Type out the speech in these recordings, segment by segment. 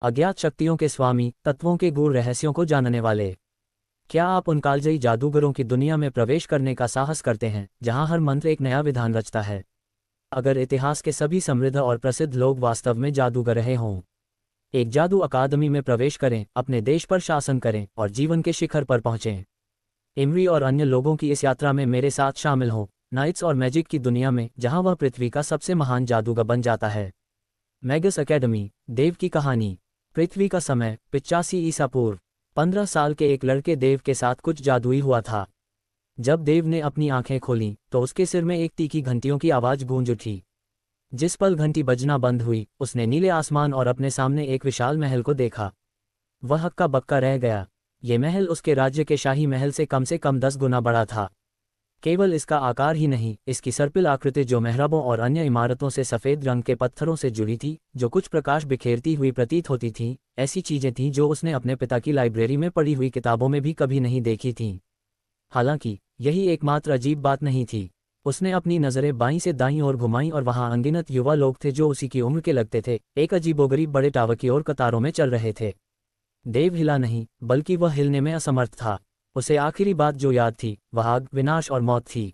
अज्ञात शक्तियों के स्वामी, तत्वों के गूढ़ रहस्यों को जानने वाले। क्या आप उन कालजयी जादूगरों की दुनिया में प्रवेश करने का साहस करते हैं, जहां हर मंत्र एक नया विधान रचता है? अगर इतिहास के सभी समृद्ध और प्रसिद्ध लोग वास्तव में जादूगर रहे हों, एक जादू अकादमी में प्रवेश करें, अपने देश पर शासन करें और जीवन के शिखर पर पहुंचें। इमरी और अन्य लोगों की इस यात्रा में मेरे साथ शामिल हों, नाइट्स और मैजिक की दुनिया में, जहां वह पृथ्वी का सबसे महान जादूगर बन जाता है। Magas academy. देव की कहानी। पृथ्वी का समय 85 ईसा पूर्व। 15 साल के एक लड़के देव के साथ कुछ जादुई हुआ था। जब देव ने अपनी आंखें खोलीं तो उसके सिर में एक तीखी घंटियों की आवाज गूंज उठी। जिस पल घंटी बजना बंद हुई, उसने नीले आसमान और अपने सामने एक विशाल महल को देखा। वह हक्का बक्का रह गया। ये महल उसके राज्य के शाही महल से कम 10 गुना बड़ा था। केवल इसका आकार ही नहीं, इसकी सर्पिल आकृति जो मेहराबों और अन्य इमारतों से सफ़ेद रंग के पत्थरों से जुड़ी थी, जो कुछ प्रकाश बिखेरती हुई प्रतीत होती थीं, ऐसी चीज़ें थीं जो उसने अपने पिता की लाइब्रेरी में पढ़ी हुई किताबों में भी कभी नहीं देखी थीं। हालांकि यही एकमात्र अजीब बात नहीं थी। उसने अपनी नज़रें बाईं से दाईं ओर घुमाईं और वहां अनगिनत युवा लोग थे जो उसी की उम्र के लगते थे, एक अजीबोगरीब बड़े टावर की ओर कतारों में चल रहे थे। देव हिला नहीं, बल्कि वह हिलने में असमर्थ था। उसे आखिरी बात जो याद थी, वह आग, विनाश और मौत थी।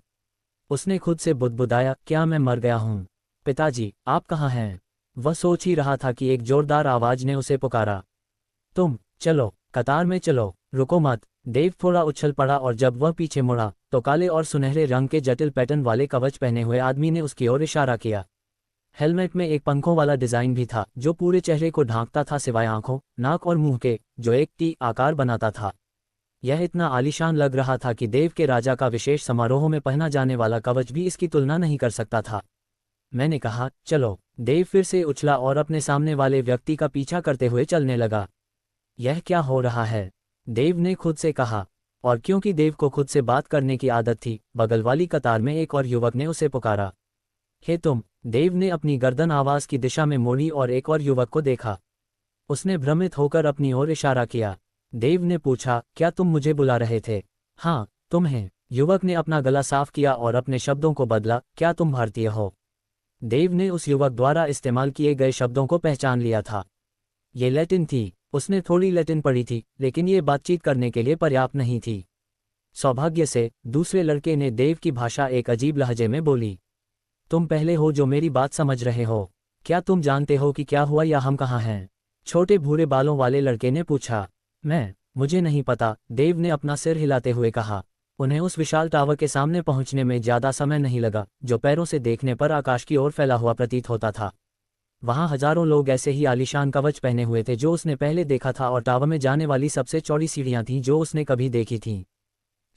उसने खुद से बुदबुदाया, क्या मैं मर गया हूँ? पिताजी, आप कहाँ हैं? वह सोच ही रहा था कि एक जोरदार आवाज ने उसे पुकारा। तुम चलो, कतार में चलो, रुको मत। देव थोड़ा उछल पड़ा और जब वह पीछे मुड़ा तो काले और सुनहरे रंग के जटिल पैटर्न वाले कवच पहने हुए आदमी ने उसकी ओर इशारा किया। हेलमेट में एक पंखों वाला डिजाइन भी था जो पूरे चेहरे को ढांकता था सिवाय आंखों, नाक और मुंह के, जो एक टी आकार बनाता था। यह इतना आलीशान लग रहा था कि देव के राजा का विशेष समारोह में पहना जाने वाला कवच भी इसकी तुलना नहीं कर सकता था। मैंने कहा, चलो। देव फिर से उछला और अपने सामने वाले व्यक्ति का पीछा करते हुए चलने लगा। यह क्या हो रहा है? देव ने खुद से कहा। और क्योंकि देव को खुद से बात करने की आदत थी, बगल वाली कतार में एक और युवक ने उसे पुकारा, हे तुम। देव ने अपनी गर्दन आवाज की दिशा में मोड़ी और एक और युवक को देखा। उसने भ्रमित होकर अपनी ओर इशारा किया। देव ने पूछा, क्या तुम मुझे बुला रहे थे? हाँ, तुम हैं। युवक ने अपना गला साफ किया और अपने शब्दों को बदला, क्या तुम भारतीय हो? देव ने उस युवक द्वारा इस्तेमाल किए गए शब्दों को पहचान लिया था। ये लैटिन थी। उसने थोड़ी लैटिन पढ़ी थी, लेकिन ये बातचीत करने के लिए पर्याप्त नहीं थी। सौभाग्य से दूसरे लड़के ने देव की भाषा एक अजीब लहजे में बोली। तुम पहले हो जो मेरी बात समझ रहे हो। क्या तुम जानते हो कि क्या हुआ या हम कहाँ हैं? छोटे भूरे बालों वाले लड़के ने पूछा। मुझे नहीं पता, देव ने अपना सिर हिलाते हुए कहा। उन्हें उस विशाल टावर के सामने पहुंचने में ज्यादा समय नहीं लगा, जो पैरों से देखने पर आकाश की ओर फैला हुआ प्रतीत होता था। वहां हजारों लोग ऐसे ही आलीशान कवच पहने हुए थे जो उसने पहले देखा था, और टावर में जाने वाली सबसे चौड़ी सीढ़ियां थीं जो उसने कभी देखी थीं।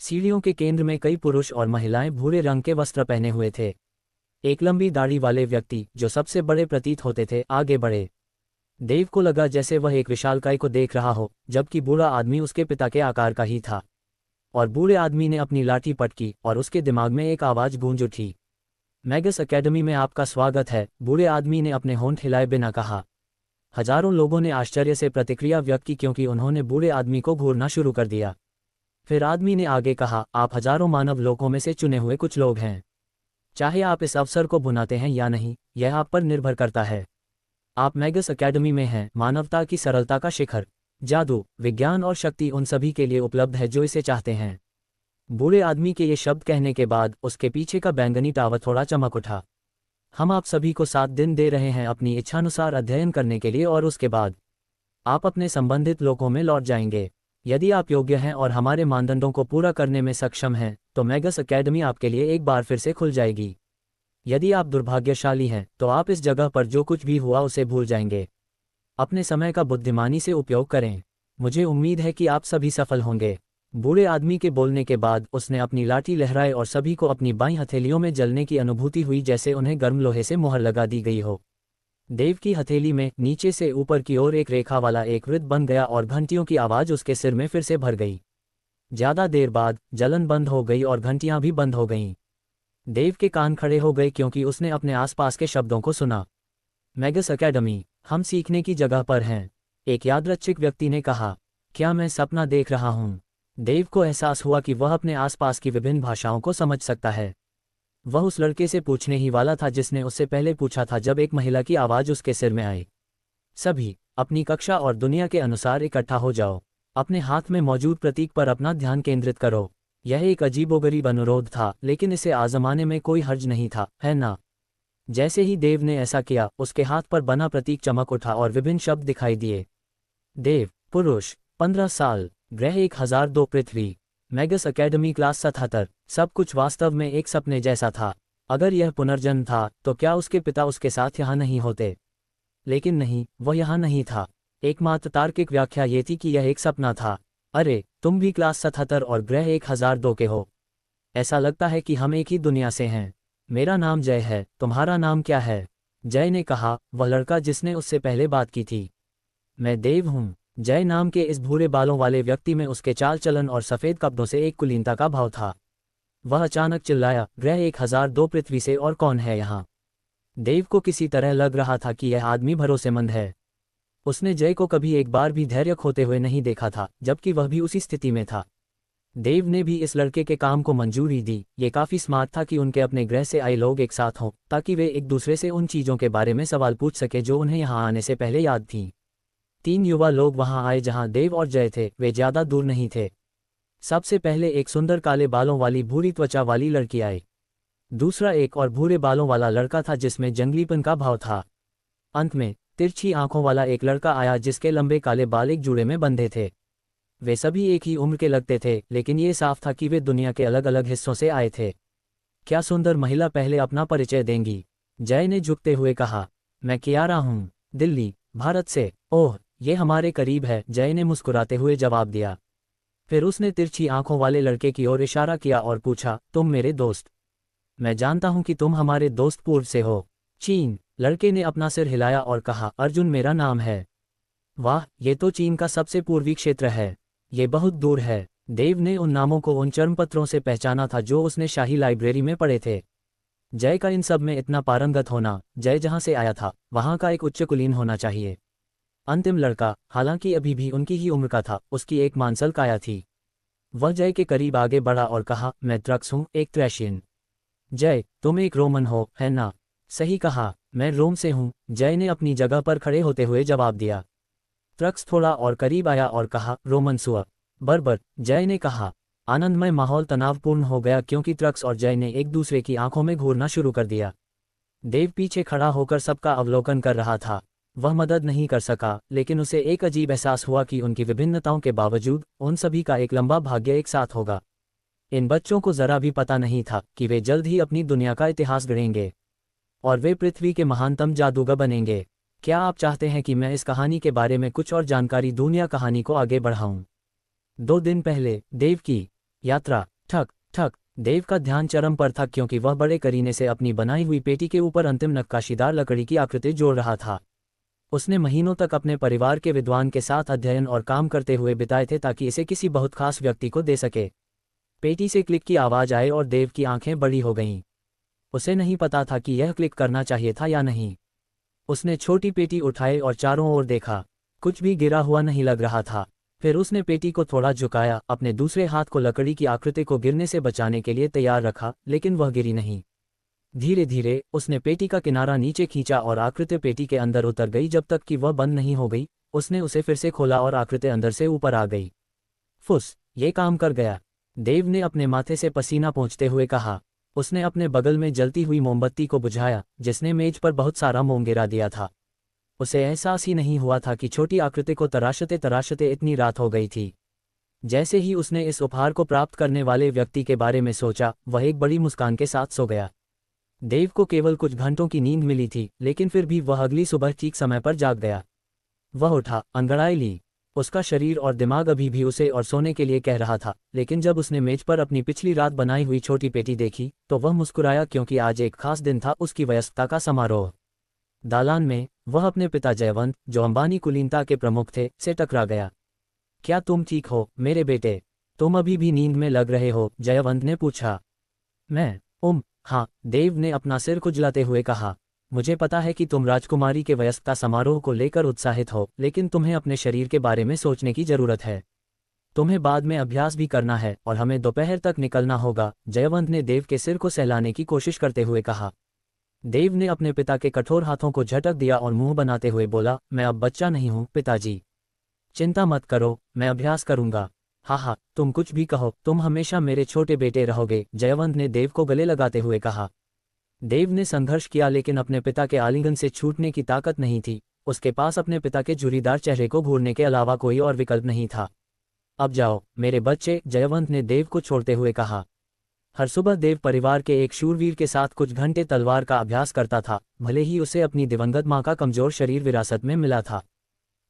सीढ़ियों के केंद्र में कई पुरुष और महिलाएं भूरे रंग के वस्त्र पहने हुए थे। एक लंबी दाढ़ी वाले व्यक्ति, जो सबसे बड़े प्रतीत होते थे, आगे बढ़े। देव को लगा जैसे वह एक विशालकाय को देख रहा हो, जबकि बूढ़ा आदमी उसके पिता के आकार का ही था। और बूढ़े आदमी ने अपनी लाठी पटकी और उसके दिमाग में एक आवाज गूंज उठी। मैगस अकेडमी में आपका स्वागत है, बूढ़े आदमी ने अपने होंठ हिलाए बिना कहा। हजारों लोगों ने आश्चर्य से प्रतिक्रिया व्यक्त की क्योंकि उन्होंने बूढ़े आदमी को घूरना शुरू कर दिया। फिर आदमी ने आगे कहा, आप हजारों मानव लोगों में से चुने हुए कुछ लोग हैं। चाहे आप इस अवसर को भुनाते हैं या नहीं, यह आप पर निर्भर करता है। आप मैगस अकेडमी में हैं, मानवता की सरलता का शिखर। जादू, विज्ञान और शक्ति उन सभी के लिए उपलब्ध है जो इसे चाहते हैं। बूढ़े आदमी के ये शब्द कहने के बाद उसके पीछे का बैंगनी टावर थोड़ा चमक उठा। हम आप सभी को 7 दिन दे रहे हैं अपनी इच्छानुसार अध्ययन करने के लिए, और उसके बाद आप अपने संबंधित लोकों में लौट जाएंगे। यदि आप योग्य हैं और हमारे मानदंडों को पूरा करने में सक्षम हैं, तो मैगस अकेडमी आपके लिए एक बार फिर से खुल जाएगी। यदि आप दुर्भाग्यशाली हैं, तो आप इस जगह पर जो कुछ भी हुआ उसे भूल जाएंगे। अपने समय का बुद्धिमानी से उपयोग करें। मुझे उम्मीद है कि आप सभी सफल होंगे। बूढ़े आदमी के बोलने के बाद उसने अपनी लाठी लहराई और सभी को अपनी बाईं हथेलियों में जलने की अनुभूति हुई, जैसे उन्हें गर्म लोहे से मुहर लगा दी गई हो। देव की हथेली में नीचे से ऊपर की ओर एक रेखा वाला एक वृत्त बन गया और घंटियों की आवाज उसके सिर में फिर से भर गई। ज्यादा देर बाद जलन बंद हो गई और घंटियां भी बंद हो गईं। देव के कान खड़े हो गए क्योंकि उसने अपने आसपास के शब्दों को सुना। मैगस अकेडमी, हम सीखने की जगह पर हैं, एक यादृच्छिक व्यक्ति ने कहा। क्या मैं सपना देख रहा हूँ? देव को एहसास हुआ कि वह अपने आसपास की विभिन्न भाषाओं को समझ सकता है। वह उस लड़के से पूछने ही वाला था जिसने उससे पहले पूछा था जब एक महिला की आवाज उसके सिर में आई। सभी अपनी कक्षा और दुनिया के अनुसार इकट्ठा हो जाओ। अपने हाथ में मौजूद प्रतीक पर अपना ध्यान केंद्रित करो। यह एक अजीबोगरीब अनुरोध था, लेकिन इसे आजमाने में कोई हर्ज नहीं था, है ना? जैसे ही देव ने ऐसा किया, उसके हाथ पर बना प्रतीक चमक उठा और विभिन्न शब्द दिखाई दिए। देव, पुरुष, 15 साल, ग्रह 1002 पृथ्वी, मैगस अकेडमी क्लास 77। सब कुछ वास्तव में एक सपने जैसा था। अगर यह पुनर्जन्म था, तो क्या उसके पिता उसके साथ यहाँ नहीं होते? लेकिन नहीं, वह यहाँ नहीं था। एकमात्र तार्किक व्याख्या ये थी कि यह एक सपना था। अरे, तुम भी क्लास 77 और ग्रह 1002 के हो। ऐसा लगता है कि हम एक ही दुनिया से हैं। मेरा नाम जय है, तुम्हारा नाम क्या है? जय ने कहा, वह लड़का जिसने उससे पहले बात की थी। मैं देव हूँ। जय नाम के इस भूरे बालों वाले व्यक्ति में उसके चाल चलन और सफ़ेद कपड़ों से एक कुलीनता का भाव था। वह अचानक चिल्लाया, ग्रह 1002 पृथ्वी से और कौन है यहाँ? देव को किसी तरह लग रहा था कि यह आदमी भरोसेमंद है। उसने जय को कभी एक बार भी धैर्य खोते हुए नहीं देखा था, जबकि वह भी उसी स्थिति में था। देव ने भी इस लड़के के काम को मंजूरी दी। ये काफ़ी स्मार्ट था कि उनके अपने ग्रह से आए लोग एक साथ हों, ताकि वे एक दूसरे से उन चीज़ों के बारे में सवाल पूछ सके जो उन्हें यहाँ आने से पहले याद थीं। 3 युवा लोग वहां आए जहां देव और जय थे। वे ज्यादा दूर नहीं थे। सबसे पहले एक सुंदर काले बालों वाली भूरी त्वचा वाली लड़की आई। दूसरा एक और भूरे बालों वाला लड़का था जिसमें जंगलीपन का भाव था। अंत में तिरछी आंखों वाला एक लड़का आया जिसके लंबे काले बाल एक जूड़े में बंधे थे। वे सभी एक ही उम्र के लगते थे, लेकिन ये साफ था कि वे दुनिया के अलग अलग हिस्सों से आए थे। क्या सुंदर महिला पहले अपना परिचय देंगी? जय ने झुकते हुए कहा। मैं कियारा हूँ, दिल्ली, भारत से। ओह, ये हमारे करीब है, जय ने मुस्कुराते हुए जवाब दिया। फिर उसने तिरछी आंखों वाले लड़के की ओर इशारा किया और पूछा, तुम मेरे दोस्त? मैं जानता हूं कि तुम हमारे दोस्त पूर्व से हो। चीन, लड़के ने अपना सिर हिलाया और कहा, अर्जुन मेरा नाम है। वाह, ये तो चीन का सबसे पूर्वी क्षेत्र है। ये बहुत दूर है। देव ने उन नामों को उन चर्मपत्रों से पहचाना था जो उसने शाही लाइब्रेरी में पढ़े थे। जय का इन सब में इतना पारंगत होना, जय जहां से आया था वहां का एक उच्च कुलीन होना चाहिए। अंतिम लड़का, हालांकि अभी भी उनकी ही उम्र का था, उसकी एक मांसल काया थी। वह जय के करीब आगे बढ़ा और कहा, मैं त्रक्स हूँ, एक थ्रेशियन। जय, तुम एक रोमन हो, है ना? सही कहा, मैं रोम से हूँ, जय ने अपनी जगह पर खड़े होते हुए जवाब दिया। त्रक्स थोड़ा और करीब आया और कहा, रोमन सुअर। बर्बर, जय ने कहा। आनंदमय माहौल तनावपूर्ण हो गया क्योंकि त्रक्स और जय ने एक दूसरे की आंखों में घूरना शुरू कर दिया। देव पीछे खड़ा होकर सबका अवलोकन कर रहा था। वह मदद नहीं कर सका, लेकिन उसे एक अजीब एहसास हुआ कि उनकी विभिन्नताओं के बावजूद उन सभी का एक लंबा भाग्य एक साथ होगा। इन बच्चों को जरा भी पता नहीं था कि वे जल्द ही अपनी दुनिया का इतिहास गढ़ेंगे और वे पृथ्वी के महानतम जादूगर बनेंगे। क्या आप चाहते हैं कि मैं इस कहानी के बारे में कुछ और जानकारी दूं या कहानी को आगे बढ़ाऊं? 2 दिन पहले देव की यात्रा। ठक ठक। देव का ध्यान चरम पर था क्योंकि वह बड़े करीने से अपनी बनाई हुई पेटी के ऊपर अंतिम नक्काशीदार लकड़ी की आकृति जोड़ रहा था। उसने महीनों तक अपने परिवार के विद्वान के साथ अध्ययन और काम करते हुए बिताए थे ताकि इसे किसी बहुत खास व्यक्ति को दे सके। पेटी से क्लिक की आवाज़ आए और देव की आंखें बड़ी हो गईं। उसे नहीं पता था कि यह क्लिक करना चाहिए था या नहीं। उसने छोटी पेटी उठाई और चारों ओर देखा। कुछ भी गिरा हुआ नहीं लग रहा था। फिर उसने पेटी को थोड़ा झुकाया, अपने दूसरे हाथ को लकड़ी की आकृति को गिरने से बचाने के लिए तैयार रखा, लेकिन वह गिरी नहीं। धीरे धीरे उसने पेटी का किनारा नीचे खींचा और आकृति पेटी के अंदर उतर गई जब तक कि वह बंद नहीं हो गई। उसने उसे फिर से खोला और आकृति अंदर से ऊपर आ गई। फुस, ये काम कर गया, देव ने अपने माथे से पसीना पोंछते हुए कहा। उसने अपने बगल में जलती हुई मोमबत्ती को बुझाया, जिसने मेज पर बहुत सारा मोम गिरा दिया था। उसे एहसास ही नहीं हुआ था कि छोटी आकृति को तराशते तराशते इतनी रात हो गई थी। जैसे ही उसने इस उपहार को प्राप्त करने वाले व्यक्ति के बारे में सोचा, वह एक बड़ी मुस्कान के साथ सो गया। देव को केवल कुछ घंटों की नींद मिली थी, लेकिन फिर भी वह अगली सुबह ठीक समय पर जाग गया। वह उठा, अंगड़ाई ली। उसका शरीर और दिमाग अभी भी उसे और सोने के लिए कह रहा था, लेकिन जब उसने मेज पर अपनी पिछली रात बनाई हुई छोटी पेटी देखी तो वह मुस्कुराया क्योंकि आज एक खास दिन था, उसकी वयस्कता का समारोह। दालान में वह अपने पिता जयवंत, जो अंबानी कुलीनता के प्रमुख थे, से टकरा गया। क्या तुम ठीक हो मेरे बेटे? तुम अभी भी नींद में लग रहे हो? जयवंत ने पूछा। मैं हाँ, देव ने अपना सिर खुजलाते हुए कहा। मुझे पता है कि तुम राजकुमारी के वयस्कता समारोह को लेकर उत्साहित हो, लेकिन तुम्हें अपने शरीर के बारे में सोचने की जरूरत है। तुम्हें बाद में अभ्यास भी करना है और हमें दोपहर तक निकलना होगा, जयवंत ने देव के सिर को सहलाने की कोशिश करते हुए कहा। देव ने अपने पिता के कठोर हाथों को झटक दिया और मुंह बनाते हुए बोला, मैं अब बच्चा नहीं हूं पिताजी। चिंता मत करो, मैं अभ्यास करूंगा। हाँ, तुम कुछ भी कहो, तुम हमेशा मेरे छोटे बेटे रहोगे, जयवंत ने देव को गले लगाते हुए कहा। देव ने संघर्ष किया लेकिन अपने पिता के आलिंगन से छूटने की ताकत नहीं थी। उसके पास अपने पिता के झुर्रीदार चेहरे को घूरने के अलावा कोई और विकल्प नहीं था। अब जाओ मेरे बच्चे, जयवंत ने देव को छोड़ते हुए कहा। हर सुबह देव परिवार के एक शूरवीर के साथ कुछ घंटे तलवार का अभ्यास करता था, भले ही उसे अपनी दिवंगत मां का कमजोर शरीर विरासत में मिला था।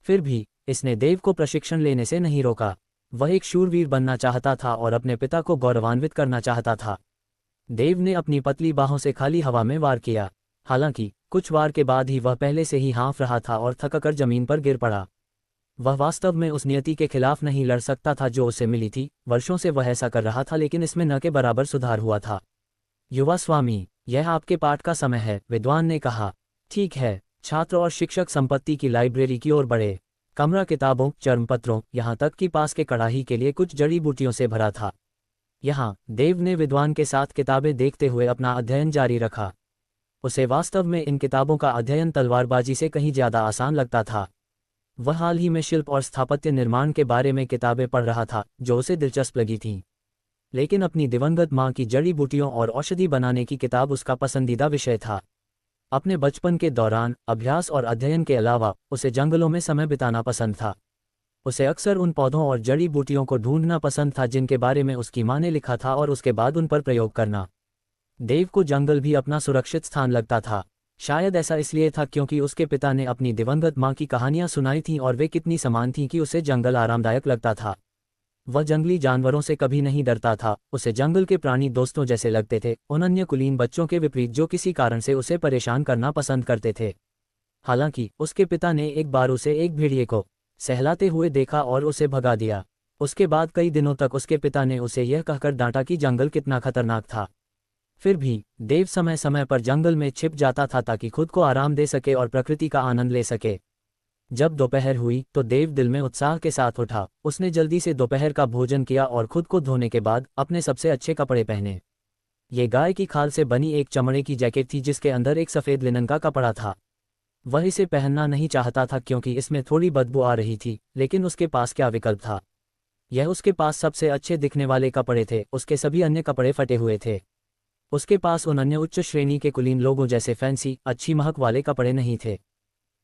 फिर भी इसने देव को प्रशिक्षण लेने से नहीं रोका। वह एक शूरवीर बनना चाहता था और अपने पिता को गौरवान्वित करना चाहता था। देव ने अपनी पतली बाहों से खाली हवा में वार किया। हालांकि कुछ वार के बाद ही वह पहले से ही हाँफ रहा था और थककर जमीन पर गिर पड़ा। वह वास्तव में उस नियति के खिलाफ नहीं लड़ सकता था जो उसे मिली थी। वर्षों से वह ऐसा कर रहा था लेकिन इसमें न के बराबर सुधार हुआ था। युवा स्वामी, यह आपके पाठ का समय है, विद्वान ने कहा। ठीक है। छात्र और शिक्षक संपत्ति की लाइब्रेरी की ओर बढ़े। कमरा किताबों, चर्मपत्रों, यहाँ तक कि पास के कड़ाही के लिए कुछ जड़ी बूटियों से भरा था। यहाँ देव ने विद्वान के साथ किताबें देखते हुए अपना अध्ययन जारी रखा। उसे वास्तव में इन किताबों का अध्ययन तलवारबाजी से कहीं ज्यादा आसान लगता था। वह हाल ही में शिल्प और स्थापत्य निर्माण के बारे में किताबें पढ़ रहा था जो उसे दिलचस्प लगी थीं। लेकिन अपनी दिवंगत मां की जड़ी बूटियों और औषधि बनाने की किताब उसका पसंदीदा विषय था। अपने बचपन के दौरान अभ्यास और अध्ययन के अलावा उसे जंगलों में समय बिताना पसंद था। उसे अक्सर उन पौधों और जड़ी बूटियों को ढूंढना पसंद था जिनके बारे में उसकी मां ने लिखा था और उसके बाद उन पर प्रयोग करना। देव को जंगल भी अपना सुरक्षित स्थान लगता था। शायद ऐसा इसलिए था क्योंकि उसके पिता ने अपनी दिवंगत मां की कहानियां सुनाई थीं और वे कितनी समान थीं कि उसे जंगल आरामदायक लगता था। वह जंगली जानवरों से कभी नहीं डरता था। उसे जंगल के प्राणी दोस्तों जैसे लगते थे, उन अन्य कुलीन बच्चों के विपरीत जो किसी कारण से उसे परेशान करना पसंद करते थे। हालांकि उसके पिता ने एक बार उसे एक भेड़िए को सहलाते हुए देखा और उसे भगा दिया। उसके बाद कई दिनों तक उसके पिता ने उसे यह कहकर डांटा कि जंगल कितना खतरनाक था। फिर भी देव समय समय पर जंगल में छिप जाता था ताकि खुद को आराम दे सके और प्रकृति का आनंद ले सके। जब दोपहर हुई तो देव दिल में उत्साह के साथ उठा। उसने जल्दी से दोपहर का भोजन किया और खुद को धोने के बाद अपने सबसे अच्छे कपड़े पहने। ये गाय की खाल से बनी एक चमड़े की जैकेट थी जिसके अंदर एक सफ़ेद लिनन का कपड़ा था। वह इसे पहनना नहीं चाहता था क्योंकि इसमें थोड़ी बदबू आ रही थी, लेकिन उसके पास क्या विकल्प था। यह उसके पास सबसे अच्छे दिखने वाले कपड़े थे। उसके सभी अन्य कपड़े फटे हुए थे। उसके पास उन अन्य उच्च श्रेणी के कुलीन लोगों जैसे फैंसी, अच्छी महक वाले कपड़े नहीं थे।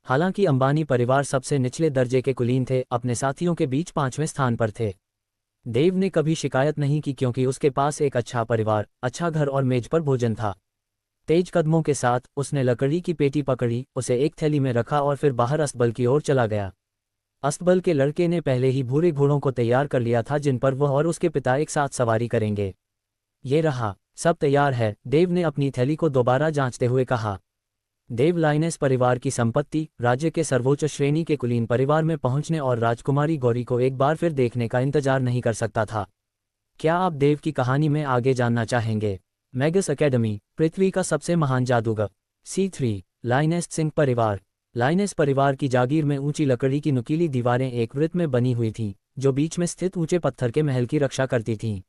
हालांकि अंबानी परिवार सबसे निचले दर्जे के कुलीन थे, अपने साथियों के बीच 5वें स्थान पर थे। देव ने कभी शिकायत नहीं की क्योंकि उसके पास एक अच्छा परिवार, अच्छा घर और मेज पर भोजन था। तेज कदमों के साथ उसने लकड़ी की पेटी पकड़ी, उसे एक थैली में रखा और फिर बाहर अस्तबल की ओर चला गया। अस्तबल के लड़के ने पहले ही भूरे घोड़ों को तैयार कर लिया था जिन पर वह और उसके पिता एक साथ सवारी करेंगे। ये रहा, सब तैयार है, देव ने अपनी थैली को दोबारा जांचते हुए कहा। देव लाइनेस परिवार की संपत्ति, राज्य के सर्वोच्च श्रेणी के कुलीन परिवार में पहुंचने और राजकुमारी गौरी को एक बार फिर देखने का इंतजार नहीं कर सकता था। क्या आप देव की कहानी में आगे जानना चाहेंगे? मैगस एकेडमी, पृथ्वी का सबसे महान जादूगर। C3, लाइनेस सिंह परिवार। लाइनेस परिवार की जागीर में ऊंची लकड़ी की नुकीली दीवारें एक वृत्त में बनी हुई थीं, जो बीच में स्थित ऊंचे पत्थर के महल की रक्षा करती थीं।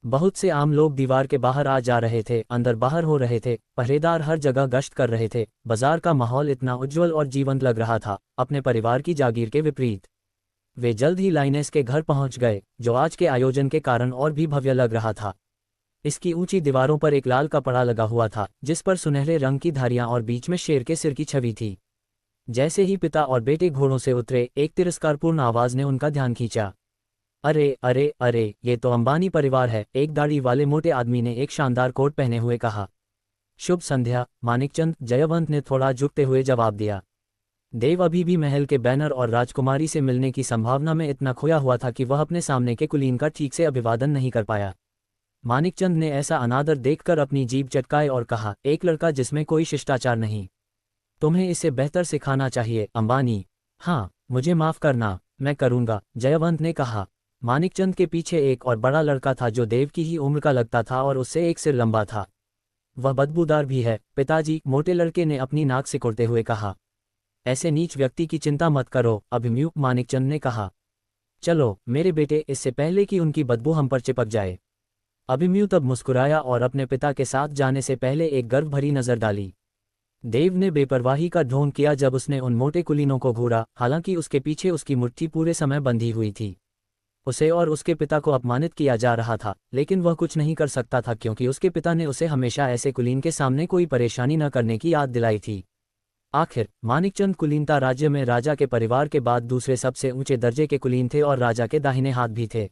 बहुत से आम लोग दीवार के बाहर आ जा रहे थे, अंदर बाहर हो रहे थे, पहरेदार हर जगह गश्त कर रहे थे। बाजार का माहौल इतना उज्ज्वल और जीवंत लग रहा था, अपने परिवार की जागीर के विपरीत। वे जल्द ही लाइनेस के घर पहुंच गए, जो आज के आयोजन के कारण और भी भव्य लग रहा था। इसकी ऊंची दीवारों पर एक लाल कपड़ा लगा हुआ था, जिस पर सुनहरे रंग की धारियां और बीच में शेर के सिर की छवि थी। जैसे ही पिता और बेटे घोड़ों से उतरे, एक तिरस्कारपूर्ण आवाज ने उनका ध्यान खींचा। अरे अरे अरे, ये तो अंबानी परिवार है, एक दाढ़ी वाले मोटे आदमी ने एक शानदार कोट पहने हुए कहा। शुभ संध्या, मानिकचंद, जयवंत ने थोड़ा झुकते हुए जवाब दिया। देव अभी भी महल के बैनर और राजकुमारी से मिलने की संभावना में इतना खोया हुआ था कि वह अपने सामने के कुलीन का ठीक से अभिवादन नहीं कर पाया। मानिकचंद ने ऐसा अनादर देखकर अपनी जीभ चटकाए और कहा, एक लड़का जिसमें कोई शिष्टाचार नहीं। तुम्हें इसे बेहतर सिखाना चाहिए, अंबानी। हाँ, मुझे माफ करना, मैं करूंगा, जयवंत ने कहा। मानिकचंद के पीछे एक और बड़ा लड़का था जो देव की ही उम्र का लगता था और उससे एक सिर लंबा था। वह बदबूदार भी है, पिताजी, मोटे लड़के ने अपनी नाक सिकुड़ते हुए कहा। ऐसे नीच व्यक्ति की चिंता मत करो, अभिमन्यु, मानिकचंद ने कहा। चलो मेरे बेटे, इससे पहले कि उनकी बदबू हम पर चिपक जाए। अभिमन्यु तब मुस्कुराया और अपने पिता के साथ जाने से पहले एक गर्व भरी नजर डाली। देव ने बेपरवाही का ढोंग किया जब उसने उन मोटे कुलीनों को घूरा, हालांकि उसके पीछे उसकी मुट्ठी पूरे समय बंधी हुई थी। उसे और उसके पिता को अपमानित किया जा रहा था, लेकिन वह कुछ नहीं कर सकता था क्योंकि उसके पिता ने उसे हमेशा ऐसे कुलीन के सामने कोई परेशानी न करने की याद दिलाई थी। आखिर मानिकचंद कुलीनता राज्य में राजा के परिवार के बाद दूसरे सबसे ऊंचे दर्जे के कुलीन थे और राजा के दाहिने हाथ भी थे।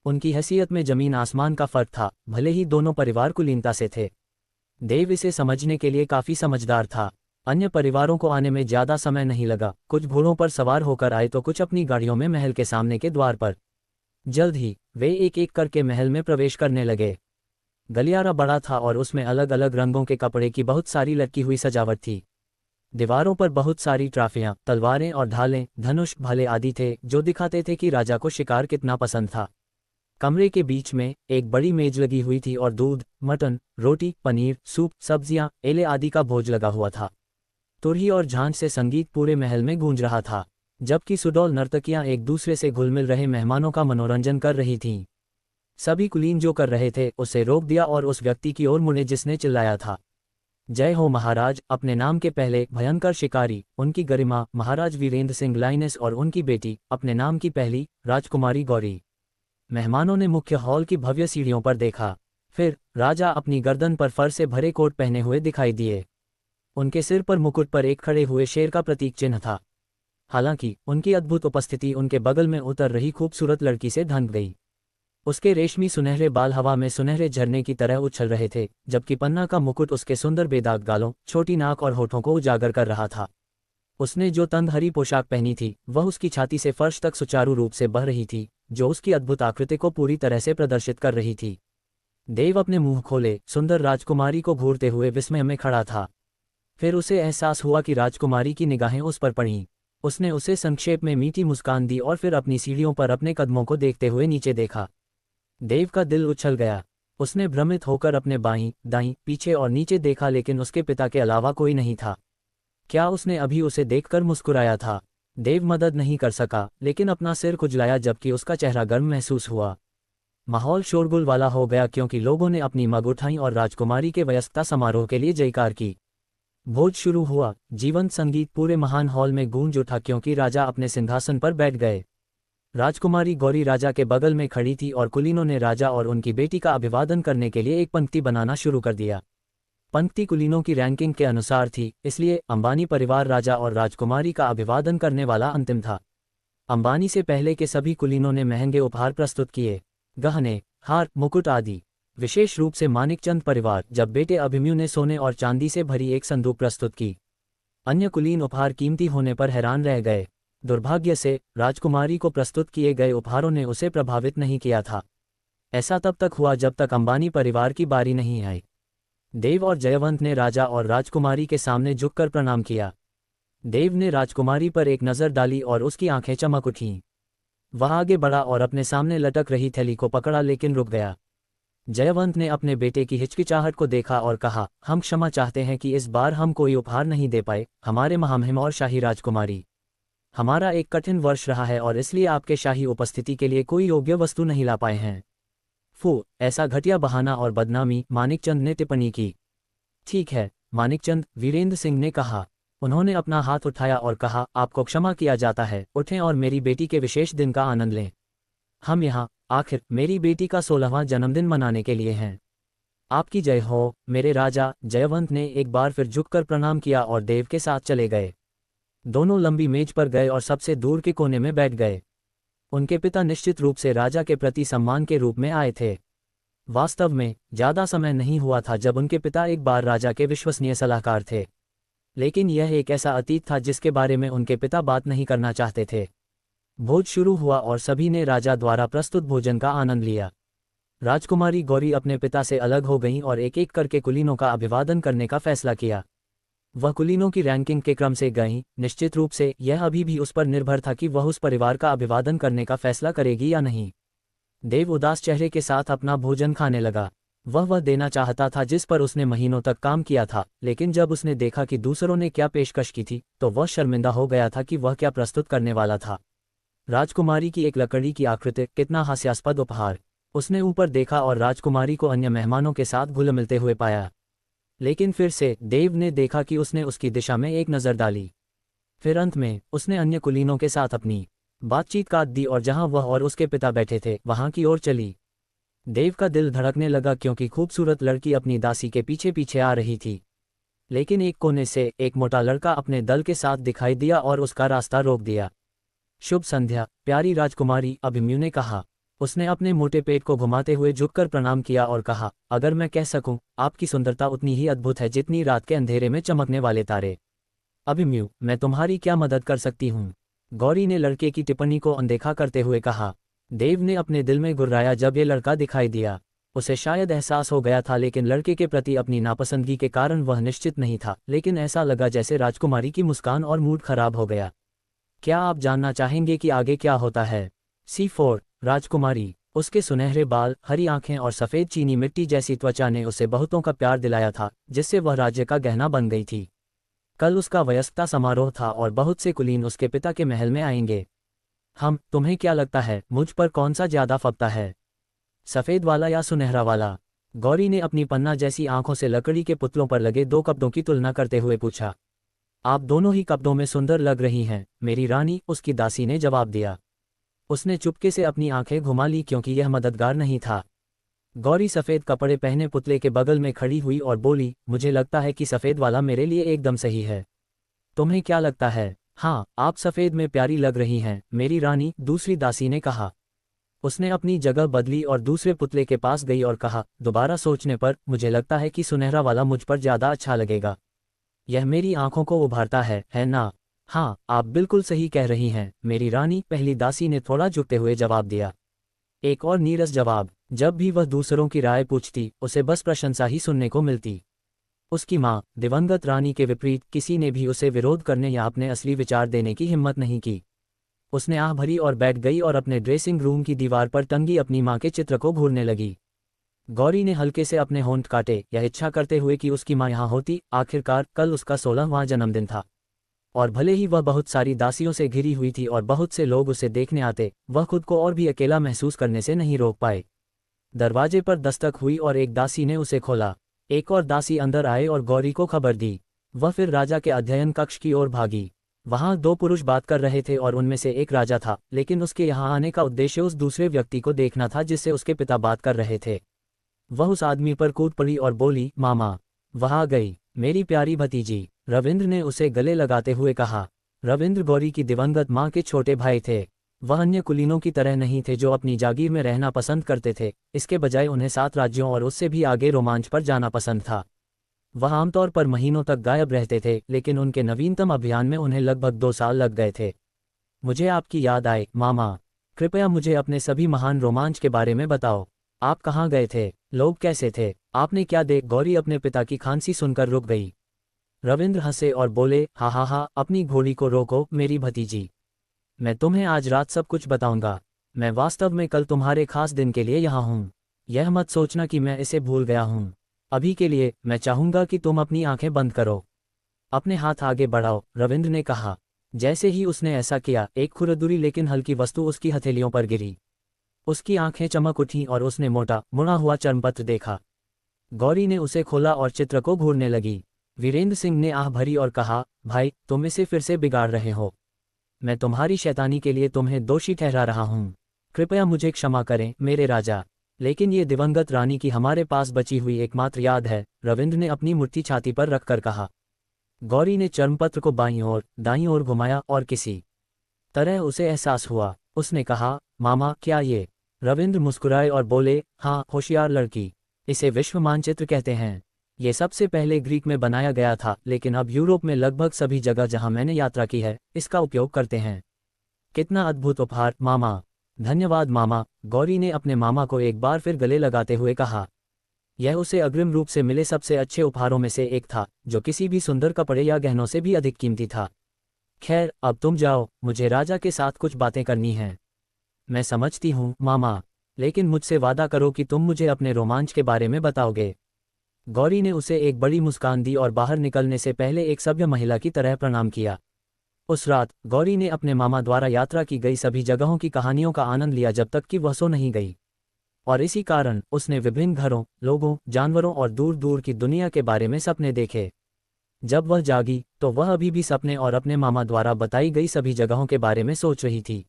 उनकी हैसियत में जमीन आसमान का फर्क था, भले ही दोनों परिवार कुलीनता से थे। देव इसे समझने के लिए काफी समझदार था। अन्य परिवारों को आने में ज्यादा समय नहीं लगा। कुछ घोड़ों पर सवार होकर आए तो कुछ अपनी गाड़ियों में महल के सामने के द्वार पर। जल्द ही वे एक एक करके महल में प्रवेश करने लगे। गलियारा बड़ा था और उसमें अलग अलग रंगों के कपड़े की बहुत सारी लटकी हुई सजावट थी। दीवारों पर बहुत सारी ट्राफियां, तलवारें और ढालें, धनुष, भाले आदि थे जो दिखाते थे कि राजा को शिकार कितना पसंद था। कमरे के बीच में एक बड़ी मेज लगी हुई थी और दूध, मटन, रोटी, पनीर, सूप, सब्जियां, एले आदि का भोज लगा हुआ था। तुरही और झांझ से संगीत पूरे महल में गूंज रहा था, जबकि सुडौल नर्तकियां एक दूसरे से घुलमिल रहे मेहमानों का मनोरंजन कर रही थीं। सभी कुलीन जो कर रहे थे उसे रोक दिया और उस व्यक्ति की ओर मुड़े जिसने चिल्लाया था, जय हो महाराज। अपने नाम के पहले भयंकर शिकारी, उनकी गरिमा महाराज वीरेंद्र सिंह लाइनेस और उनकी बेटी, अपने नाम की पहली राजकुमारी गौरी। मेहमानों ने मुख्य हॉल की भव्य सीढ़ियों पर देखा। फिर राजा अपनी गर्दन पर फर से भरे कोट पहने हुए दिखाई दिए। उनके सिर पर मुकुट पर एक खड़े हुए शेर का प्रतीक चिन्ह था। हालांकि उनकी अद्भुत उपस्थिति उनके बगल में उतर रही खूबसूरत लड़की से ढंक गई। उसके रेशमी सुनहरे बाल हवा में सुनहरे झरने की तरह उछल रहे थे, जबकि पन्ना का मुकुट उसके सुंदर बेदाग गालों, छोटी नाक और होठों को उजागर कर रहा था। उसने जो तंद हरी पोशाक पहनी थी वह उसकी छाती से फर्श तक सुचारू रूप से बह रही थी, जो उसकी अद्भुत आकृति को पूरी तरह से प्रदर्शित कर रही थी। देव अपने मुंह खोले सुंदर राजकुमारी को घूरते हुए विस्मय में खड़ा था। फिर उसे एहसास हुआ कि राजकुमारी की निगाहें उस पर पड़ीं। उसने उसे संक्षेप में मीठी मुस्कान दी और फिर अपनी सीढ़ियों पर अपने कदमों को देखते हुए नीचे देखा। देव का दिल उछल गया। उसने भ्रमित होकर अपने बाईं, दाईं, पीछे और नीचे देखा, लेकिन उसके पिता के अलावा कोई नहीं था। क्या उसने अभी उसे देखकर मुस्कुराया था? देव मदद नहीं कर सका, लेकिन अपना सिर खुजलाया जबकि उसका चेहरा गर्म महसूस हुआ। माहौल शोरगुल वाला हो गया क्योंकि लोगों ने अपनी मग उठाई और राजकुमारी के वयस्कता समारोह के लिए जयकार की। भोज शुरू हुआ। जीवंत संगीत पूरे महान हॉल में गूंज उठा क्योंकि राजा अपने सिंहासन पर बैठ गए। राजकुमारी गौरी राजा के बगल में खड़ी थी और कुलीनों ने राजा और उनकी बेटी का अभिवादन करने के लिए एक पंक्ति बनाना शुरू कर दिया। पंक्ति कुलीनों की रैंकिंग के अनुसार थी, इसलिए अंबानी परिवार राजा और राजकुमारी का अभिवादन करने वाला अंतिम था। अंबानी से पहले के सभी कुलीनों ने महंगे उपहार प्रस्तुत किए, गहने, हार, मुकुट आदि। विशेष रूप से मानिकचंद परिवार जब बेटे अभिमन्यु ने सोने और चांदी से भरी एक संदूक प्रस्तुत की। अन्य कुलीन उपहार कीमती होने पर हैरान रह गए। दुर्भाग्य से राजकुमारी को प्रस्तुत किए गए उपहारों ने उसे प्रभावित नहीं किया था। ऐसा तब तक हुआ जब तक अंबानी परिवार की बारी नहीं आई। देव और जयवंत ने राजा और राजकुमारी के सामने झुककर प्रणाम किया। देव ने राजकुमारी पर एक नज़र डाली और उसकी आंखें चमक उठीं। वह आगे बढ़ा और अपने सामने लटक रही थैली को पकड़ा, लेकिन रुक गया। जयवंत ने अपने बेटे की हिचकिचाहट को देखा और कहा, हम क्षमा चाहते हैं कि इस बार हम कोई उपहार नहीं दे पाए, हमारे महामहिम और शाही राजकुमारी। हमारा एक कठिन वर्ष रहा है और इसलिए आपके शाही उपस्थिति के लिए कोई योग्य वस्तु नहीं ला पाए हैं। फू, ऐसा घटिया बहाना और बदनामी, मानिकचंद ने टिप्पणी की। ठीक है मानिकचंद, वीरेंद्र सिंह ने कहा। उन्होंने अपना हाथ उठाया और कहा, आपको क्षमा किया जाता है, उठें और मेरी बेटी के विशेष दिन का आनंद लें। हम यहाँ आखिर मेरी बेटी का 16वां जन्मदिन मनाने के लिए हैं। आपकी जय हो मेरे राजा। जयवंत ने एक बार फिर झुककर प्रणाम किया और देव के साथ चले गए। दोनों लंबी मेज पर गए और सबसे दूर के कोने में बैठ गए। उनके पिता निश्चित रूप से राजा के प्रति सम्मान के रूप में आए थे। वास्तव में ज्यादा समय नहीं हुआ था जब उनके पिता एक बार राजा के विश्वसनीय सलाहकार थे, लेकिन यह एक ऐसा अतीत था जिसके बारे में उनके पिता बात नहीं करना चाहते थे। भोज शुरू हुआ और सभी ने राजा द्वारा प्रस्तुत भोजन का आनंद लिया। राजकुमारी गौरी अपने पिता से अलग हो गईं और एक एक करके कुलीनों का अभिवादन करने का फैसला किया। वह कुलीनों की रैंकिंग के क्रम से गईं। निश्चित रूप से यह अभी भी उस पर निर्भर था कि वह उस परिवार का अभिवादन करने का फैसला करेगी या नहीं। देव उदास चेहरे के साथ अपना भोजन खाने लगा। वह देना चाहता था जिस पर उसने महीनों तक काम किया था, लेकिन जब उसने देखा कि दूसरों ने क्या पेशकश की थी तो वह शर्मिंदा हो गया था कि वह क्या प्रस्तुत करने वाला था। राजकुमारी की एक लकड़ी की आकृति, कितना हास्यास्पद उपहार। उसने ऊपर देखा और राजकुमारी को अन्य मेहमानों के साथ घुल मिलते हुए पाया। लेकिन फिर से देव ने देखा कि उसने उसकी दिशा में एक नज़र डाली। फिर अंत में उसने अन्य कुलीनों के साथ अपनी बातचीत काट दी और जहां वह और उसके पिता बैठे थे वहां की ओर चली। देव का दिल धड़कने लगा क्योंकि खूबसूरत लड़की अपनी दासी के पीछे पीछे आ रही थी। लेकिन एक कोने से एक मोटा लड़का अपने दल के साथ दिखाई दिया और उसका रास्ता रोक दिया। शुभ संध्या प्यारी राजकुमारी, अभिमन्यु ने कहा। उसने अपने मोटे पेट को घुमाते हुए झुककर प्रणाम किया और कहा, अगर मैं कह सकूं, आपकी सुंदरता उतनी ही अद्भुत है जितनी रात के अंधेरे में चमकने वाले तारे। अभिमन्यु, मैं तुम्हारी क्या मदद कर सकती हूँ? गौरी ने लड़के की टिप्पणी को अनदेखा करते हुए कहा। देव ने अपने दिल में गुर्राया जब ये लड़का दिखाई दिया। उसे शायद एहसास हो गया था, लेकिन लड़के के प्रति अपनी नापसंदगी के कारण वह निश्चित नहीं था, लेकिन ऐसा लगा जैसे राजकुमारी की मुस्कान और मूड खराब हो गया। क्या आप जानना चाहेंगे कि आगे क्या होता है? C4 राजकुमारी। उसके सुनहरे बाल, हरी आंखें और सफ़ेद चीनी मिट्टी जैसी त्वचा ने उसे बहुतों का प्यार दिलाया था, जिससे वह राज्य का गहना बन गई थी। कल उसका वयस्कता समारोह था और बहुत से कुलीन उसके पिता के महल में आएंगे। तुम्हें क्या लगता है, मुझ पर कौन सा ज्यादा फबता है, सफ़ेद वाला या सुनहरा वाला? गौरी ने अपनी पन्ना जैसी आंखों से लकड़ी के पुतलों पर लगे दो कपड़ों की तुलना करते हुए पूछा। आप दोनों ही कपड़ों में सुंदर लग रही हैं, मेरी रानी, उसकी दासी ने जवाब दिया। उसने चुपके से अपनी आंखें घुमा ली क्योंकि यह मददगार नहीं था। गौरी सफ़ेद कपड़े पहने पुतले के बगल में खड़ी हुई और बोली, मुझे लगता है कि सफ़ेद वाला मेरे लिए एकदम सही है। तुम्हें क्या लगता है? हाँ, आप सफ़ेद में प्यारी लग रही हैं, मेरी रानी, दूसरी दासी ने कहा। उसने अपनी जगह बदली और दूसरे पुतले के पास गई और कहा, दोबारा सोचने पर मुझे लगता है कि सुनहरा वाला मुझ पर ज़्यादा अच्छा लगेगा। यह मेरी आंखों को उभारता है ना? हाँ, आप बिल्कुल सही कह रही हैं, मेरी रानी, पहली दासी ने थोड़ा झुकते हुए जवाब दिया। एक और नीरस जवाब। जब भी वह दूसरों की राय पूछती, उसे बस प्रशंसा ही सुनने को मिलती। उसकी माँ, दिवंगत रानी के विपरीत, किसी ने भी उसे विरोध करने या अपने असली विचार देने की हिम्मत नहीं की। उसने आह भरी और बैठ गई और अपने ड्रेसिंग रूम की दीवार पर टंगी अपनी माँ के चित्र को घूरने लगी। गौरी ने हल्के से अपने होंठ काटे, यह इच्छा करते हुए कि उसकी माँ यहाँ होती। आखिरकार कल उसका 16वां जन्मदिन था, और भले ही वह बहुत सारी दासियों से घिरी हुई थी और बहुत से लोग उसे देखने आते, वह खुद को और भी अकेला महसूस करने से नहीं रोक पाए। दरवाजे पर दस्तक हुई और एक दासी ने उसे खोला। एक और दासी अंदर आए और गौरी को खबर दी। वह फिर राजा के अध्ययन कक्ष की ओर भागी। वहां दो पुरुष बात कर रहे थे और उनमें से एक राजा था, लेकिन उसके यहाँ आने का उद्देश्य उस दूसरे व्यक्ति को देखना था जिससे उसके पिता बात कर रहे थे। वह उस आदमी पर कूद पड़ी और बोली, मामा, वह आ गई, मेरी प्यारी भतीजी। रविंद्र ने उसे गले लगाते हुए कहा। रविंद्र गौरी की दिवंगत माँ के छोटे भाई थे। वह अन्य कुलीनों की तरह नहीं थे जो अपनी जागीर में रहना पसंद करते थे, इसके बजाय उन्हें 7 राज्यों और उससे भी आगे रोमांच पर जाना पसंद था। वह आमतौर पर महीनों तक गायब रहते थे, लेकिन उनके नवीनतम अभियान में उन्हें लगभग 2 साल लग गए थे। मुझे आपकी याद आए, मामा। कृपया मुझे अपने सभी महान रोमांच के बारे में बताओ। आप कहाँ गए थे? लोग कैसे थे? आपने क्या देख? गौरी अपने पिता की खांसी सुनकर रुक गई। रविंद्र हंसे और बोले, हा हा हा, अपनी घोड़ी को रोको मेरी भतीजी। मैं तुम्हें आज रात सब कुछ बताऊंगा। मैं वास्तव में कल तुम्हारे खास दिन के लिए यहाँ हूँ। यह मत सोचना कि मैं इसे भूल गया हूँ। अभी के लिए मैं चाहूंगा कि तुम अपनी आंखें बंद करो। अपने हाथ आगे बढ़ाओ, रविंद्र ने कहा। जैसे ही उसने ऐसा किया, एक खुरदुरी लेकिन हल्की वस्तु उसकी हथेलियों पर गिरी। उसकी आंखें चमक उठीं और उसने मोटा मुड़ा हुआ चर्मपत्र देखा। गौरी ने उसे खोला और चित्र को घूरने लगी। वीरेंद्र सिंह ने आह भरी और कहा, भाई, तुम इसे फिर से बिगाड़ रहे हो। मैं तुम्हारी शैतानी के लिए तुम्हें दोषी ठहरा रहा हूँ। कृपया मुझे क्षमा करें मेरे राजा, लेकिन ये दिवंगत रानी की हमारे पास बची हुई एकमात्र याद है, रविंद्र ने अपनी मुट्ठी छाती पर रखकर कहा। गौरी ने चर्मपत्र को बाईं ओर दाईं ओर घुमाया और किसी तरह उसे एहसास हुआ। उसने कहा, मामा, क्या ये? रविंद्र मुस्कुराए और बोले, हाँ, होशियार लड़की। इसे विश्व मानचित्र कहते हैं। ये सबसे पहले ग्रीक में बनाया गया था, लेकिन अब यूरोप में लगभग सभी जगह जहां मैंने यात्रा की है, इसका उपयोग करते हैं। कितना अद्भुत उपहार, मामा। धन्यवाद मामा, गौरी ने अपने मामा को एक बार फिर गले लगाते हुए कहा। यह उसे अग्रिम रूप से मिले सबसे अच्छे उपहारों में से एक था, जो किसी भी सुंदर कपड़े या गहनों से भी अधिक कीमती था। खैर, अब तुम जाओ, मुझे राजा के साथ कुछ बातें करनी हैं। मैं समझती हूँ मामा, लेकिन मुझसे वादा करो कि तुम मुझे अपने रोमांच के बारे में बताओगे। गौरी ने उसे एक बड़ी मुस्कान दी और बाहर निकलने से पहले एक सभ्य महिला की तरह प्रणाम किया। उस रात गौरी ने अपने मामा द्वारा यात्रा की गई सभी जगहों की कहानियों का आनंद लिया जब तक कि वह सो नहीं गई। और इसी कारण उसने विभिन्न घरों, लोगों, जानवरों और दूर दूर की दुनिया के बारे में सपने देखे। जब वह जागी तो वह अभी भी सपने और अपने मामा द्वारा बताई गई सभी जगहों के बारे में सोच रही थी।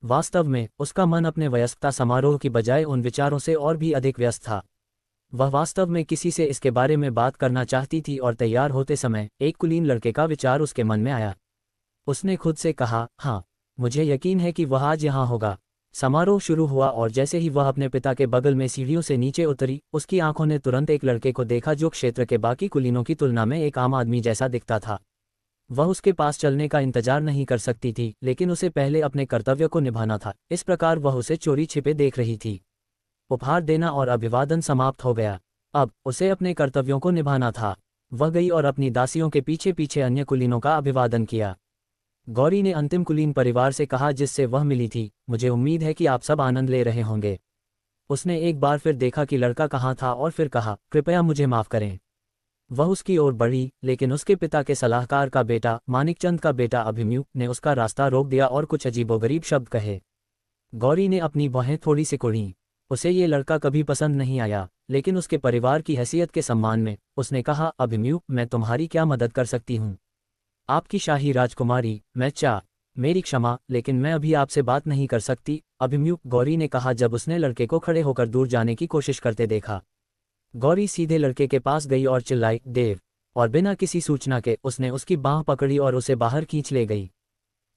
वास्तव में उसका मन अपने वयस्कता समारोह की बजाय उन विचारों से और भी अधिक व्यस्त था। वह वास्तव में किसी से इसके बारे में बात करना चाहती थी और तैयार होते समय एक कुलीन लड़के का विचार उसके मन में आया। उसने खुद से कहा, हाँ, मुझे यकीन है कि वह आज यहाँ होगा। समारोह शुरू हुआ और जैसे ही वह अपने पिता के बगल में सीढ़ियों से नीचे उतरी, उसकी आंखों ने तुरंत एक लड़के को देखा जो क्षेत्र के बाकी कुलीनों की तुलना में एक आम आदमी जैसा दिखता था। वह उसके पास चलने का इंतजार नहीं कर सकती थी, लेकिन उसे पहले अपने कर्तव्य को निभाना था। इस प्रकार वह उसे चोरी छिपे देख रही थी। उपहार देना और अभिवादन समाप्त हो गया। अब उसे अपने कर्तव्यों को निभाना था। वह गई और अपनी दासियों के पीछे पीछे अन्य कुलीनों का अभिवादन किया। गौरी ने अंतिम कुलीन परिवार से कहा जिससे वह मिली थी, मुझे उम्मीद है कि आप सब आनंद ले रहे होंगे। उसने एक बार फिर देखा कि लड़का कहाँ था और फिर कहा, कृपया मुझे माफ़ करें। वह उसकी ओर बढ़ी, लेकिन उसके पिता के सलाहकार का बेटा, मानिकचंद का बेटा अभिमन्यु ने उसका रास्ता रोक दिया और कुछ अजीबोगरीब शब्द कहे। गौरी ने अपनी बाहें थोड़ी सिकुड़ी। उसे ये लड़का कभी पसंद नहीं आया, लेकिन उसके परिवार की हैसियत के सम्मान में उसने कहा, अभिमन्यु, मैं तुम्हारी क्या मदद कर सकती हूँ? आपकी शाही राजकुमारी, मेरी क्षमा, लेकिन मैं अभी आपसे बात नहीं कर सकती, अभिमन्यु, गौरी ने कहा जब उसने लड़के को खड़े होकर दूर जाने की कोशिश करते देखा। गौरी सीधे लड़के के पास गई और चिल्लाई, देव, और बिना किसी सूचना के उसने उसकी बाँह पकड़ी और उसे बाहर खींच ले गई।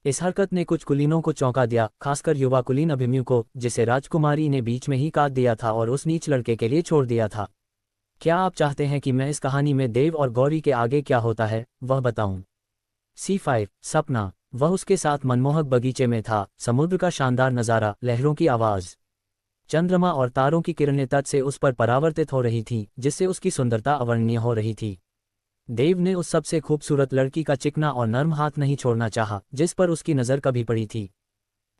इस हरकत ने कुछ कुलीनों को चौंका दिया, खासकर युवा कुलीन अभिमन्यु को, जिसे राजकुमारी ने बीच में ही काट दिया था और उस नीच लड़के के लिए छोड़ दिया था। क्या आप चाहते हैं कि मैं इस कहानी में देव और गौरी के आगे क्या होता है वह बताऊं? C5 सपना। वह उसके साथ मनमोहक बगीचे में था, समुद्र का शानदार नज़ारा, लहरों की आवाज़, चंद्रमा और तारों की किरणें तट से उस पर परावर्तित हो रही थीं, जिससे उसकी सुंदरता अवर्णनीय हो रही थी। देव ने उस सबसे खूबसूरत लड़की का चिकना और नर्म हाथ नहीं छोड़ना चाहा, जिस पर उसकी नज़र कभी पड़ी थी।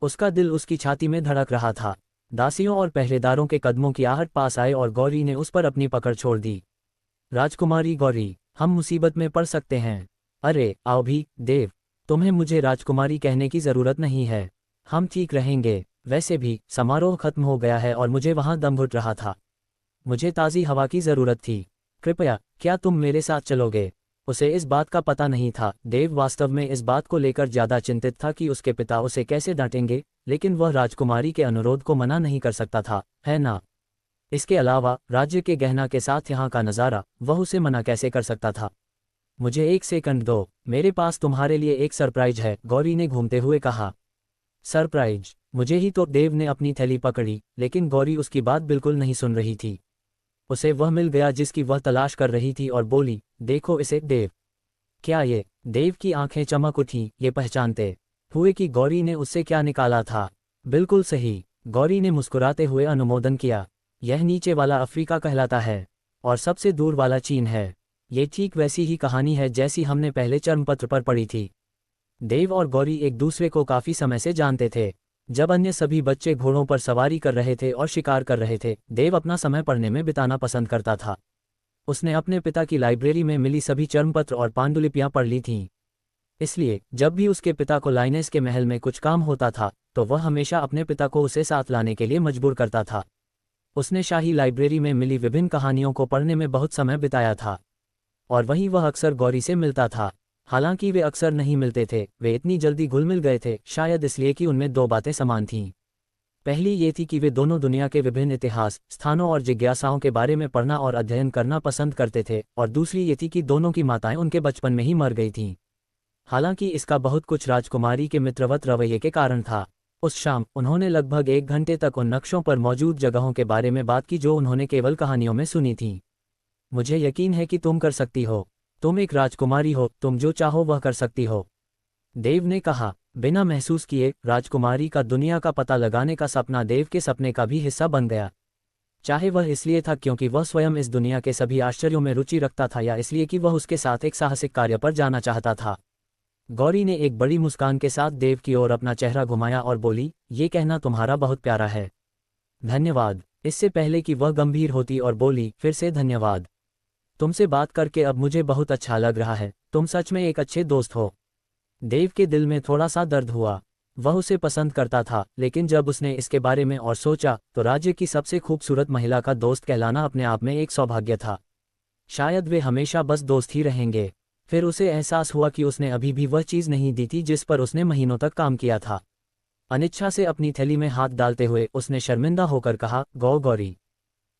उसका दिल उसकी छाती में धड़क रहा था। दासियों और पहरेदारों के कदमों की आहट पास आए और गौरी ने उस पर अपनी पकड़ छोड़ दी। राजकुमारी गौरी, हम मुसीबत में पड़ सकते हैं। अरे आओ भी, देव, तुम्हें मुझे राजकुमारी कहने की ज़रूरत नहीं है। हम ठीक रहेंगे। वैसे भी समारोह खत्म हो गया है और मुझे वहाँ दम घुट रहा था। मुझे ताज़ी हवा की ज़रूरत थी। कृपया, क्या तुम मेरे साथ चलोगे? उसे इस बात का पता नहीं था। देव वास्तव में इस बात को लेकर ज़्यादा चिंतित था कि उसके पिता उसे कैसे डांटेंगे, लेकिन वह राजकुमारी के अनुरोध को मना नहीं कर सकता था, है ना? इसके अलावा राज्य के गहना के साथ यहाँ का नज़ारा, वह उसे मना कैसे कर सकता था? मुझे एक सेकंड दो, मेरे पास तुम्हारे लिए एक सरप्राइज है, गौरी ने घूमते हुए कहा। सरप्राइज? मुझे ही तो। देव ने अपनी थैली पकड़ी, लेकिन गौरी उसकी बात बिल्कुल नहीं सुन रही थी। उसे वह मिल गया जिसकी वह तलाश कर रही थी और बोली, देखो इसे, देव। क्या ये? देव की आंखें चमक उठीं, ये पहचानते हुए कि गौरी ने उससे क्या निकाला था। बिल्कुल सही, गौरी ने मुस्कुराते हुए अनुमोदन किया। यह नीचे वाला अफ्रीका कहलाता है और सबसे दूर वाला चीन है। ये ठीक वैसी ही कहानी है जैसी हमने पहले चर्मपत्र पर पढ़ी थी। देव और गौरी एक दूसरे को काफ़ी समय से जानते थे। जब अन्य सभी बच्चे घोड़ों पर सवारी कर रहे थे और शिकार कर रहे थे, देव अपना समय पढ़ने में बिताना पसंद करता था। उसने अपने पिता की लाइब्रेरी में मिली सभी चर्मपत्र और पांडुलिपियां पढ़ ली थीं। इसलिए जब भी उसके पिता को लाइनेस के महल में कुछ काम होता था, तो वह हमेशा अपने पिता को उसे साथ लाने के लिए मजबूर करता था। उसने शाही लाइब्रेरी में मिली विभिन्न कहानियों को पढ़ने में बहुत समय बिताया था, और वहीं वह अक्सर गौरी से मिलता था। हालांकि वे अक्सर नहीं मिलते थे, वे इतनी जल्दी घुल मिल गए थे, शायद इसलिए कि उनमें दो बातें समान थीं। पहली ये थी कि वे दोनों दुनिया के विभिन्न इतिहास, स्थानों और जिज्ञासाओं के बारे में पढ़ना और अध्ययन करना पसंद करते थे, और दूसरी ये थी कि दोनों की माताएं उनके बचपन में ही मर गई थीं। हालांकि इसका बहुत कुछ राजकुमारी के मित्रवत रवैये के कारण था। उस शाम उन्होंने लगभग 1 घंटे तक उन नक्शों पर मौजूद जगहों के बारे में बात की जो उन्होंने केवल कहानियों में सुनी थीं। मुझे यकीन है कि तुम कर सकती हो। तुम एक राजकुमारी हो, तुम जो चाहो वह कर सकती हो, देव ने कहा। बिना महसूस किए राजकुमारी का दुनिया का पता लगाने का सपना देव के सपने का भी हिस्सा बन गया। चाहे वह इसलिए था क्योंकि वह स्वयं इस दुनिया के सभी आश्चर्यों में रुचि रखता था, या इसलिए कि वह उसके साथ एक साहसिक कार्य पर जाना चाहता था। गौरी ने एक बड़ी मुस्कान के साथ देव की ओर अपना चेहरा घुमाया और बोली, ये कहना तुम्हारा बहुत प्यारा है। धन्यवाद। इससे पहले कि वह गंभीर होती और बोली, फिर से धन्यवाद। तुमसे बात करके अब मुझे बहुत अच्छा लग रहा है। तुम सच में एक अच्छे दोस्त हो। देव के दिल में थोड़ा सा दर्द हुआ। वह उसे पसंद करता था, लेकिन जब उसने इसके बारे में और सोचा तो राज्य की सबसे खूबसूरत महिला का दोस्त कहलाना अपने आप में एक सौभाग्य था। शायद वे हमेशा बस दोस्त ही रहेंगे। फिर उसे एहसास हुआ कि उसने अभी भी वह चीज़ नहीं दी थी जिस पर उसने महीनों तक काम किया था। अनिच्छा से अपनी थैली में हाथ डालते हुए उसने शर्मिंदा होकर कहा, गौरी,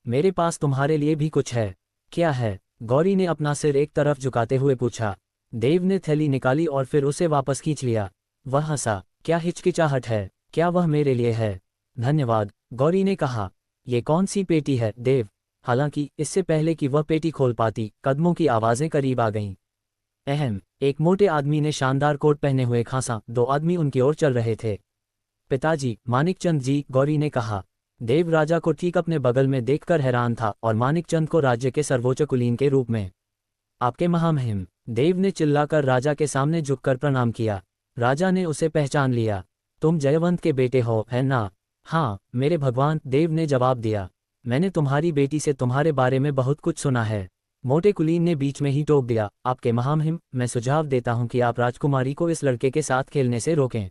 मेरे पास तुम्हारे लिए भी कुछ है। क्या है? गौरी ने अपना सिर एक तरफ झुकाते हुए पूछा। देव ने थैली निकाली और फिर उसे वापस खींच लिया। वह हंसा। क्या हिचकिचाहट है? क्या वह मेरे लिए है? धन्यवाद, गौरी ने कहा। ये कौन सी पेटी है, देव? हालांकि इससे पहले कि वह पेटी खोल पाती, कदमों की आवाज़ें करीब आ गईं। अहम, एक मोटे आदमी ने शानदार कोट पहने हुए खांसा। दो आदमी उनकी ओर चल रहे थे। पिताजी, मानिकचंद जी, गौरी ने कहा। देव राजा को ठीक अपने बगल में देखकर हैरान था और मानिकचंद को राज्य के सर्वोच्च कुलीन के रूप में। आपके महामहिम, देव ने चिल्लाकर राजा के सामने झुककर प्रणाम किया। राजा ने उसे पहचान लिया। तुम जयवंत के बेटे हो, है ना? हाँ मेरे भगवान, देव ने जवाब दिया। मैंने तुम्हारी बेटी से तुम्हारे बारे में बहुत कुछ सुना है। मोटे कुलीन ने बीच में ही टोक दिया। आपके महामहिम, मैं सुझाव देता हूं कि आप राजकुमारी को इस लड़के के साथ खेलने से रोकें।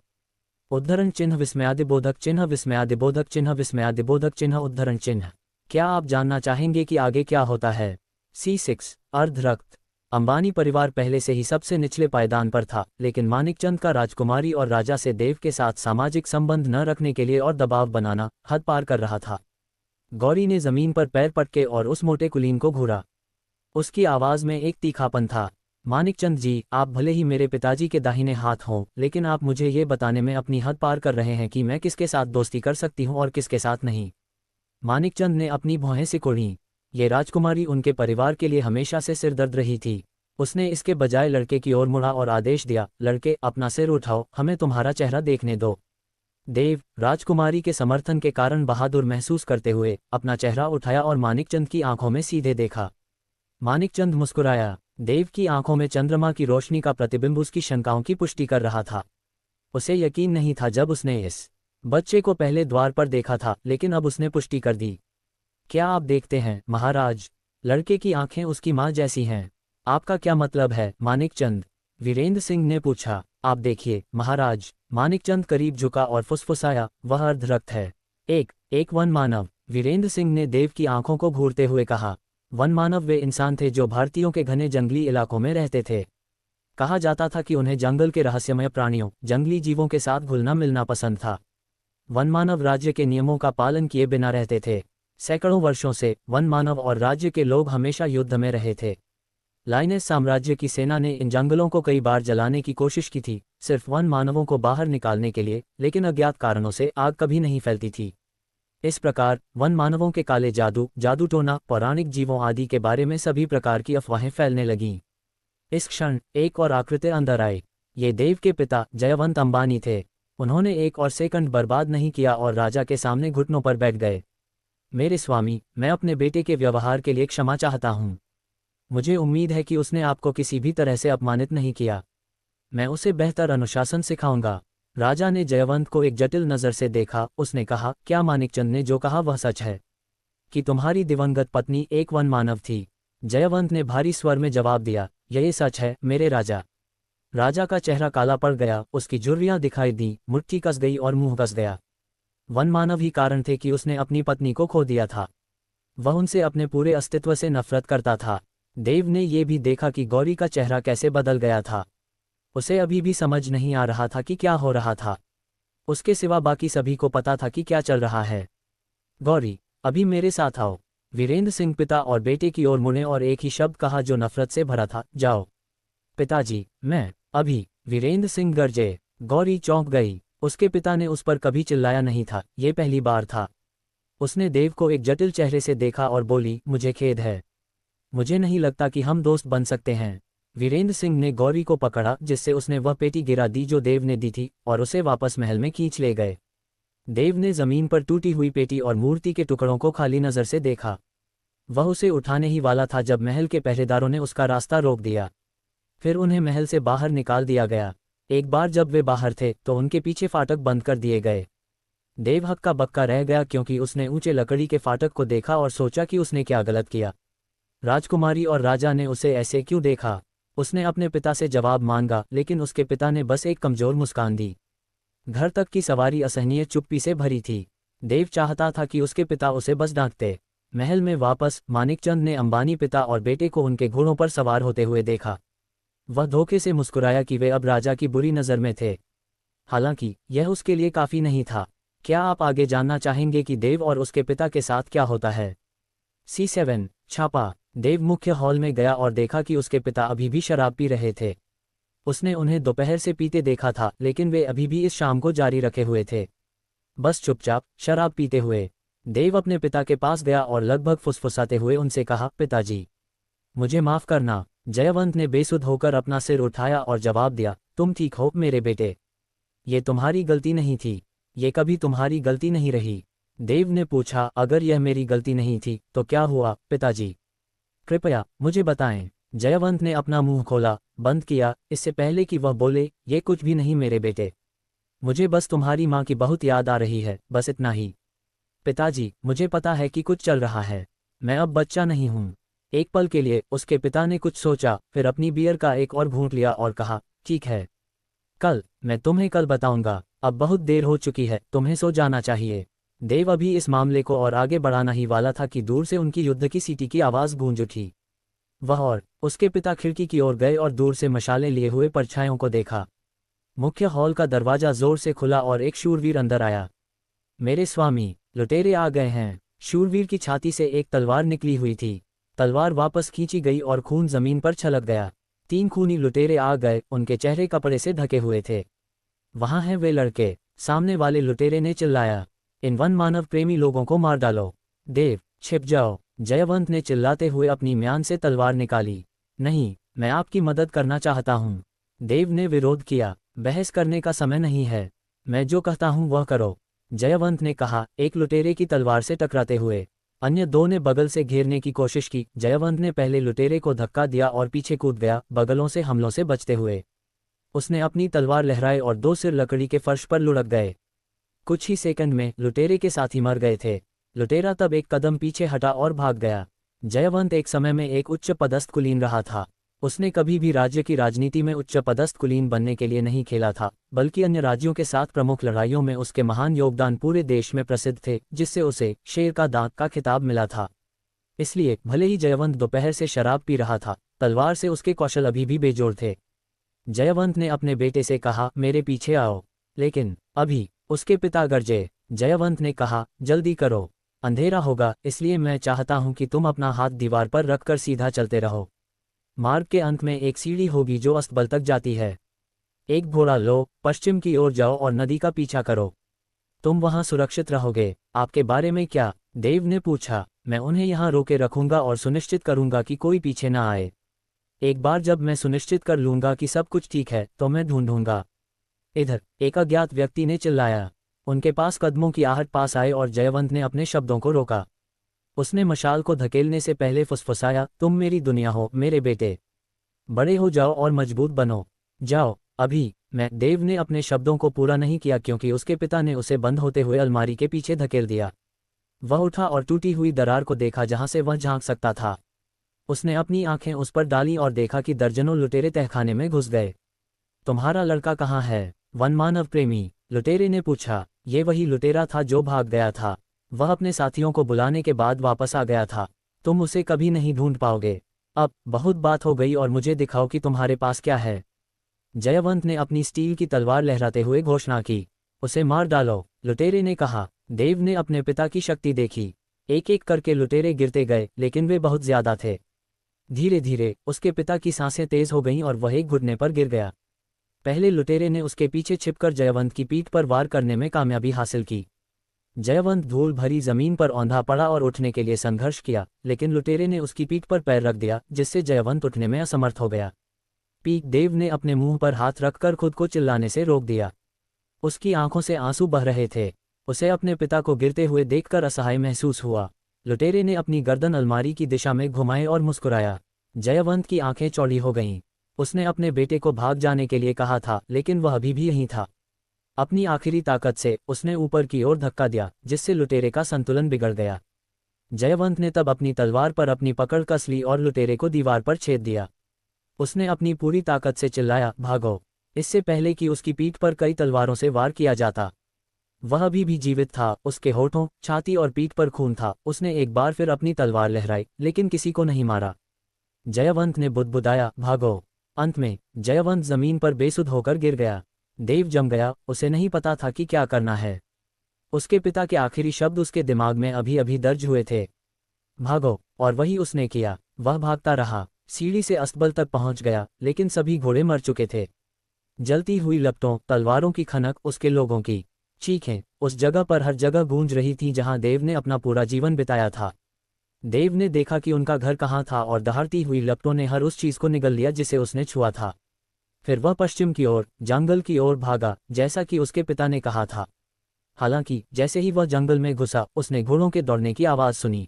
उद्धरण चिन्ह विस्मयादिबोधक चिन्ह विस्मयादिबोधक चिन्ह विस्मयादिबोधक चिन्ह उद्धरण चिन्ह। क्या आप जानना चाहेंगे कि आगे क्या होता है? C6 अर्धरक्त। अंबानी परिवार पहले से ही सबसे निचले पायदान पर था, लेकिन मानिकचंद का राजकुमारी और राजा से देव के साथ सामाजिक संबंध न रखने के लिए और दबाव बनाना हद पार कर रहा था। गौरी ने जमीन पर पैर पटके और उस मोटे कुलीन को घूरा। उसकी आवाज में एक तीखापन था। मानिकचंद जी, आप भले ही मेरे पिताजी के दाहिने हाथ हों, लेकिन आप मुझे ये बताने में अपनी हद पार कर रहे हैं कि मैं किसके साथ दोस्ती कर सकती हूं और किसके साथ नहीं। मानिकचंद ने अपनी भौहें सिकोड़ी। ये राजकुमारी उनके परिवार के लिए हमेशा से सिरदर्द रही थी। उसने इसके बजाय लड़के की ओर मुड़ा और आदेश दिया, लड़के, अपना सिर उठाओ, हमें तुम्हारा चेहरा देखने दो। देव, राजकुमारी के समर्थन के कारण बहादुर महसूस करते हुए, अपना चेहरा उठाया और मानिकचंद की आंखों में सीधे देखा। मानिकचंद मुस्कुराया। देव की आंखों में चंद्रमा की रोशनी का प्रतिबिंब उसकी शंकाओं की पुष्टि कर रहा था। उसे यकीन नहीं था जब उसने इस बच्चे को पहले द्वार पर देखा था, लेकिन अब उसने पुष्टि कर दी। क्या आप देखते हैं, महाराज? लड़के की आंखें उसकी मां जैसी हैं। आपका क्या मतलब है, मानिकचंद? वीरेंद्र सिंह ने पूछा। आप देखिए, महाराज। मानिकचंद करीब झुका और फुसफुसाया, वह अर्धरक्त है। एक वन मानव, वीरेंद्र सिंह ने देव की आंखों को घूरते हुए कहा। वन मानव वे इंसान थे जो भारतीयों के घने जंगली इलाकों में रहते थे। कहा जाता था कि उन्हें जंगल के रहस्यमय प्राणियों, जंगली जीवों के साथ घुलना मिलना पसंद था। वन मानव राज्य के नियमों का पालन किए बिना रहते थे। सैकड़ों वर्षों से वन मानव और राज्य के लोग हमेशा युद्ध में रहे थे। लाइनेस साम्राज्य की सेना ने इन जंगलों को कई बार जलाने की कोशिश की थी, सिर्फ वन मानवों को बाहर निकालने के लिए, लेकिन अज्ञात कारणों से आग कभी नहीं फैलती थी। इस प्रकार वन मानवों के काले जादू, जादूटोना, पौराणिक जीवों आदि के बारे में सभी प्रकार की अफवाहें फैलने लगीं। इस क्षण एक और आकृति अंदर आए। ये देव के पिता जयवंत अंबानी थे। उन्होंने एक और सेकंड बर्बाद नहीं किया और राजा के सामने घुटनों पर बैठ गए। मेरे स्वामी, मैं अपने बेटे के व्यवहार के लिए क्षमा चाहता हूँ। मुझे उम्मीद है कि उसने आपको किसी भी तरह से अपमानित नहीं किया। मैं उसे बेहतर अनुशासन सिखाऊंगा। राजा ने जयवंत को एक जटिल नज़र से देखा। उसने कहा, क्या मानिकचंद ने जो कहा वह सच है? कि तुम्हारी दिवंगत पत्नी एक वन मानव थी? जयवंत ने भारी स्वर में जवाब दिया, यही सच है मेरे राजा। राजा का चेहरा काला पड़ गया, उसकी झुर्रियां दिखाई दी, मुट्ठी कस गई और मुंह कस गया। वन मानव ही कारण थे कि उसने अपनी पत्नी को खो दिया था। वह उनसे अपने पूरे अस्तित्व से नफरत करता था। देव ने यह भी देखा कि गौरी का चेहरा कैसे बदल गया था। उसे अभी भी समझ नहीं आ रहा था कि क्या हो रहा था। उसके सिवा बाकी सभी को पता था कि क्या चल रहा है। गौरी, अभी मेरे साथ आओ। वीरेंद्र सिंह पिता और बेटे की ओर मुड़े और एक ही शब्द कहा जो नफरत से भरा था, जाओ। पिताजी, मैं अभी। वीरेंद्र सिंह गरजे। गौरी चौंक गई। उसके पिता ने उस पर कभी चिल्लाया नहीं था, ये पहली बार था। उसने देव को एक जटिल चेहरे से देखा और बोली, मुझे खेद है। मुझे नहीं लगता कि हम दोस्त बन सकते हैं। वीरेंद्र सिंह ने गौरी को पकड़ा, जिससे उसने वह पेटी गिरा दी जो देव ने दी थी, और उसे वापस महल में खींच ले गए। देव ने जमीन पर टूटी हुई पेटी और मूर्ति के टुकड़ों को खाली नजर से देखा। वह उसे उठाने ही वाला था जब महल के पहरेदारों ने उसका रास्ता रोक दिया। फिर उन्हें महल से बाहर निकाल दिया गया। एक बार जब वे बाहर थे तो उनके पीछे फाटक बंद कर दिए गए। देव हक्का बक्का रह गया क्योंकि उसने ऊंचे लकड़ी के फाटक को देखा और सोचा कि उसने क्या गलत किया। राजकुमारी और राजा ने उसे ऐसे क्यों देखा? उसने अपने पिता से जवाब मांगा, लेकिन उसके पिता ने बस एक कमजोर मुस्कान दी। घर तक की सवारी असहनीय चुप्पी से भरी थी। देव चाहता था कि उसके पिता उसे बस डांटते। महल में वापस मानिकचंद ने अंबानी पिता और बेटे को उनके घोड़ों पर सवार होते हुए देखा। वह धोखे से मुस्कुराया कि वे अब राजा की बुरी नज़र में थे। हालांकि यह उसके लिए काफ़ी नहीं था। क्या आप आगे जानना चाहेंगे कि देव और उसके पिता के साथ क्या होता है? C7 छापा। देव मुख्य हॉल में गया और देखा कि उसके पिता अभी भी शराब पी रहे थे। उसने उन्हें दोपहर से पीते देखा था, लेकिन वे अभी भी इस शाम को जारी रखे हुए थे, बस चुपचाप शराब पीते हुए। देव अपने पिता के पास गया और लगभग फुसफुसाते हुए उनसे कहा, पिताजी, मुझे माफ़ करना। जयवंत ने बेसुध होकर अपना सिर उठाया और जवाब दिया, तुम ठीक हो मेरे बेटे। ये तुम्हारी गलती नहीं थी, ये कभी तुम्हारी गलती नहीं रही। देव ने पूछा, अगर यह मेरी गलती नहीं थी तो क्या हुआ पिताजी? कृपया मुझे बताएं। जयवंत ने अपना मुंह खोला, बंद किया, इससे पहले कि वह बोले, ये कुछ भी नहीं मेरे बेटे। मुझे बस तुम्हारी माँ की बहुत याद आ रही है, बस इतना ही। पिताजी, मुझे पता है कि कुछ चल रहा है। मैं अब बच्चा नहीं हूँ। एक पल के लिए उसके पिता ने कुछ सोचा, फिर अपनी बियर का एक और घूंट लिया और कहा, ठीक है, मैं तुम्हें कल बताऊंगा। अब बहुत देर हो चुकी है, तुम्हें सो जाना चाहिए। देव अभी इस मामले को और आगे बढ़ाना ही वाला था कि दूर से उनकी युद्ध की सीटी की आवाज़ गूंज उठी। वह और उसके पिता खिड़की की ओर गए और दूर से मशालें लिए हुए परछाइयों को देखा। मुख्य हॉल का दरवाजा जोर से खुला और एक शूरवीर अंदर आया। मेरे स्वामी, लुटेरे आ गए हैं। शूरवीर की छाती से एक तलवार निकली हुई थी। तलवार वापस खींची गई और खून जमीन पर छलक गया। 3 खूनी लुटेरे आ गए, उनके चेहरे कपड़े से ढके हुए थे। वहां हैं वे लड़के, सामने वाले लुटेरे ने चिल्लाया। इन वन मानव प्रेमी लोगों को मार डालो। देव, छिप जाओ। जयवंत ने चिल्लाते हुए अपनी म्यान से तलवार निकाली। नहीं, मैं आपकी मदद करना चाहता हूँ। देव ने विरोध किया। बहस करने का समय नहीं है, मैं जो कहता हूँ वह करो। जयवंत ने कहा, एक लुटेरे की तलवार से टकराते हुए। अन्य 2 ने बगल से घेरने की कोशिश की। जयवंत ने पहले लुटेरे को धक्का दिया और पीछे कूद गया, बगलों से हमलों से बचते हुए। उसने अपनी तलवार लहराई और 2 सिर लकड़ी के फर्श पर लुढ़क गए। कुछ ही सेकंड में लुटेरे के साथी मर गए थे। लुटेरा तब एक कदम पीछे हटा और भाग गया। जयवंत एक समय में एक उच्च पदस्थ कुलीन रहा था। उसने कभी भी राज्य की राजनीति में उच्च पदस्थ कुलीन बनने के लिए नहीं खेला था, बल्कि अन्य राज्यों के साथ प्रमुख लड़ाइयों में उसके महान योगदान पूरे देश में प्रसिद्ध थे, जिससे उसे शेर का दांत का खिताब मिला था। इसलिए भले ही जयवंत दोपहर से शराब पी रहा था, तलवार से उसके कौशल अभी भी बेजोड़ थे। जयवंत ने अपने बेटे से कहा, मेरे पीछे आओ। लेकिन अभी उसके पिता गरजे। जयवंत ने कहा, जल्दी करो, अंधेरा होगा, इसलिए मैं चाहता हूं कि तुम अपना हाथ दीवार पर रखकर सीधा चलते रहो। मार्ग के अंत में एक सीढ़ी होगी जो अस्तबल तक जाती है। एक घोड़ा लो, पश्चिम की ओर जाओ और नदी का पीछा करो। तुम वहां सुरक्षित रहोगे। आपके बारे में क्या? देव ने पूछा। मैं उन्हें यहाँ रोके रखूंगा और सुनिश्चित करूंगा कि कोई पीछे ना आए। एक बार जब मैं सुनिश्चित कर लूंगा कि सब कुछ ठीक है तो मैं ढूंढूंगा। इधर, एक अज्ञात व्यक्ति ने चिल्लाया। उनके पास कदमों की आहट पास आए और जयवंत ने अपने शब्दों को रोका। उसने मशाल को धकेलने से पहले फुसफुसाया, तुम मेरी दुनिया हो मेरे बेटे। बड़े हो जाओ और मजबूत बनो। जाओ अभी। मैं। देव ने अपने शब्दों को पूरा नहीं किया क्योंकि उसके पिता ने उसे बंद होते हुए अलमारी के पीछे धकेल दिया। वह उठा और टूटी हुई दरार को देखा जहां से वह झांक सकता था। उसने अपनी आंखें उस पर डाली और देखा कि दर्जनों लुटेरे तहखाने में घुस गए। तुम्हारा लड़का कहाँ है? वन मानव प्रेमी, लुटेरे ने पूछा। ये वही लुटेरा था जो भाग गया था। वह अपने साथियों को बुलाने के बाद वापस आ गया था। तुम उसे कभी नहीं ढूंढ पाओगे। अब बहुत बात हो गई और मुझे दिखाओ कि तुम्हारे पास क्या है। जयवंत ने अपनी स्टील की तलवार लहराते हुए घोषणा की। उसे मार डालो, लुटेरे ने कहा। देव ने अपने पिता की शक्ति देखी। एक एक करके लुटेरे गिरते गए, लेकिन वे बहुत ज्यादा थे। धीरे धीरे उसके पिता की सांसें तेज हो गईं और वह एक घुटने पर गिर गया। पहले लुटेरे ने उसके पीछे छिपकर जयवंत की पीठ पर वार करने में कामयाबी हासिल की। जयवंत धूल भरी जमीन पर औंधा पड़ा और उठने के लिए संघर्ष किया, लेकिन लुटेरे ने उसकी पीठ पर पैर रख दिया, जिससे जयवंत उठने में असमर्थ हो गया। देव ने अपने मुंह पर हाथ रखकर खुद को चिल्लाने से रोक दिया। उसकी आंखों से आंसू बह रहे थे। उसे अपने पिता को गिरते हुए देखकर असहाय महसूस हुआ। लुटेरे ने अपनी गर्दन अलमारी की दिशा में घुमाई और मुस्कुराया। जयवंत की आंखें चौड़ी हो गईं। उसने अपने बेटे को भाग जाने के लिए कहा था, लेकिन वह अभी भी यहीं था। अपनी आखिरी ताकत से उसने ऊपर की ओर धक्का दिया, जिससे लुटेरे का संतुलन बिगड़ गया। जयवंत ने तब अपनी तलवार पर अपनी पकड़ कस ली और लुटेरे को दीवार पर छेद दिया। उसने अपनी पूरी ताकत से चिल्लाया, भागो। इससे पहले कि उसकी पीठ पर कई तलवारों से वार किया जाता। वह अभी भी जीवित था, उसके होठों, छाती और पीठ पर खून था। उसने एक बार फिर अपनी तलवार लहराई, लेकिन किसी को नहीं मारा। जयवंत ने बुदबुदाया, भागो। अंत में जयवंत जमीन पर बेसुध होकर गिर गया। देव जम गया, उसे नहीं पता था कि क्या करना है। उसके पिता के आखिरी शब्द उसके दिमाग में अभी अभी दर्ज हुए थे, भागो। और वही उसने किया। वह भागता रहा, सीढ़ी से अस्तबल तक पहुंच गया, लेकिन सभी घोड़े मर चुके थे। जलती हुई लपटों, तलवारों की खनक, उसके लोगों की चीखें उस जगह पर हर जगह गूंज रही थीं जहां देव ने अपना पूरा जीवन बिताया था। देव ने देखा कि उनका घर कहाँ था और दहाड़ती हुई लपटों ने हर उस चीज को निगल लिया जिसे उसने छुआ था। फिर वह पश्चिम की ओर, जंगल की ओर भागा, जैसा कि उसके पिता ने कहा था। हालांकि जैसे ही वह जंगल में घुसा, उसने घोड़ों के दौड़ने की आवाज सुनी।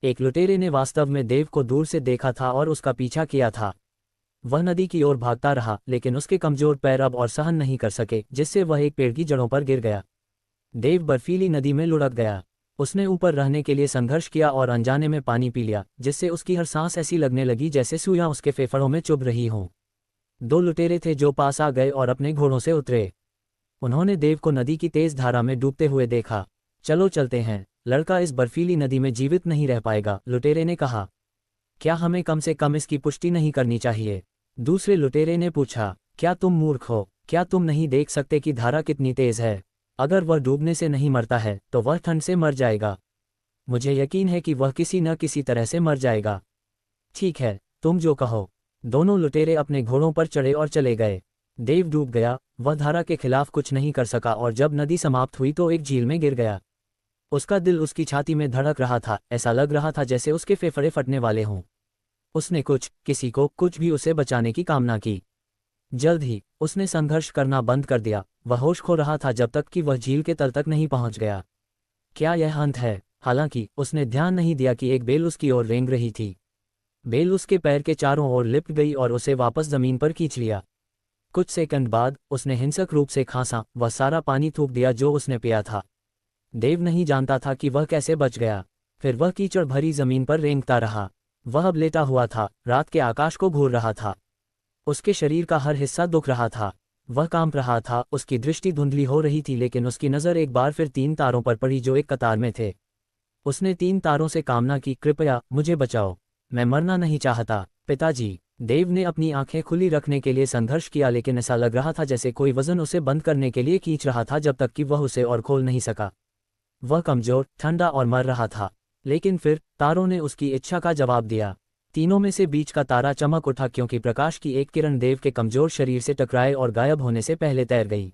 एक लुटेरे ने वास्तव में देव को दूर से देखा था और उसका पीछा किया था। वह नदी की ओर भागता रहा, लेकिन उसके कमजोर पैर अब और सहन नहीं कर सके, जिससे वह एक पेड़ की जड़ों पर गिर गया। देव बर्फीली नदी में लुढ़क गया। उसने ऊपर रहने के लिए संघर्ष किया और अनजाने में पानी पी लिया, जिससे उसकी हर सांस ऐसी लगने लगी जैसे सुइयां उसके फेफड़ों में चुभ रही हों। दो लुटेरे थे जो पास आ गए और अपने घोड़ों से उतरे। उन्होंने देव को नदी की तेज धारा में डूबते हुए देखा। चलो चलते हैं, लड़का इस बर्फीली नदी में जीवित नहीं रह पाएगा, लुटेरे ने कहा। क्या हमें कम से कम इसकी पुष्टि नहीं करनी चाहिए? दूसरे लुटेरे ने पूछा। क्या तुम मूर्ख हो? क्या तुम नहीं देख सकते कि धारा कितनी तेज है? अगर वह डूबने से नहीं मरता है तो वह ठंड से मर जाएगा। मुझे यकीन है कि वह किसी न किसी तरह से मर जाएगा। ठीक है, तुम जो कहो। दोनों लुटेरे अपने घोड़ों पर चढ़े और चले गए। देव डूब गया, वह धारा के खिलाफ कुछ नहीं कर सका और जब नदी समाप्त हुई तो एक झील में गिर गया। उसका दिल उसकी छाती में धड़क रहा था, ऐसा लग रहा था जैसे उसके फेफड़े फटने वाले हों। उसने किसी को, कुछ भी उसे बचाने की कामना की। जल्द ही उसने संघर्ष करना बंद कर दिया। वह होश खो रहा था जब तक कि वह झील के तल तक नहीं पहुंच गया। क्या यह अंत है? हालांकि उसने ध्यान नहीं दिया कि एक बेल उसकी ओर रेंग रही थी। बेल उसके पैर के चारों ओर लिपट गई और उसे वापस जमीन पर खींच लिया। कुछ सेकंड बाद उसने हिंसक रूप से खांसा, वह सारा पानी थूक दिया जो उसने पिया था। देव नहीं जानता था कि वह कैसे बच गया। फिर वह कीचड़ भरी जमीन पर रेंगता रहा। वह अब लेटा हुआ था, रात के आकाश को घूर रहा था। उसके शरीर का हर हिस्सा दुख रहा था। वह कांप रहा था, उसकी दृष्टि धुंधली हो रही थी, लेकिन उसकी नज़र एक बार फिर 3 तारों पर पड़ी जो एक कतार में थे। उसने 3 तारों से कामना की, कृपया मुझे बचाओ, मैं मरना नहीं चाहता, पिताजी। देव ने अपनी आंखें खुली रखने के लिए संघर्ष किया, लेकिन ऐसा लग रहा था जैसे कोई वजन उसे बंद करने के लिए खींच रहा था जब तक कि वह उसे और खोल नहीं सका। वह कमजोर, ठंडा और मर रहा था। लेकिन फिर तारों ने उसकी इच्छा का जवाब दिया। तीनों में से बीच का तारा चमक उठा क्योंकि प्रकाश की एक किरण देव के कमजोर शरीर से टकराए और गायब होने से पहले तैर गई।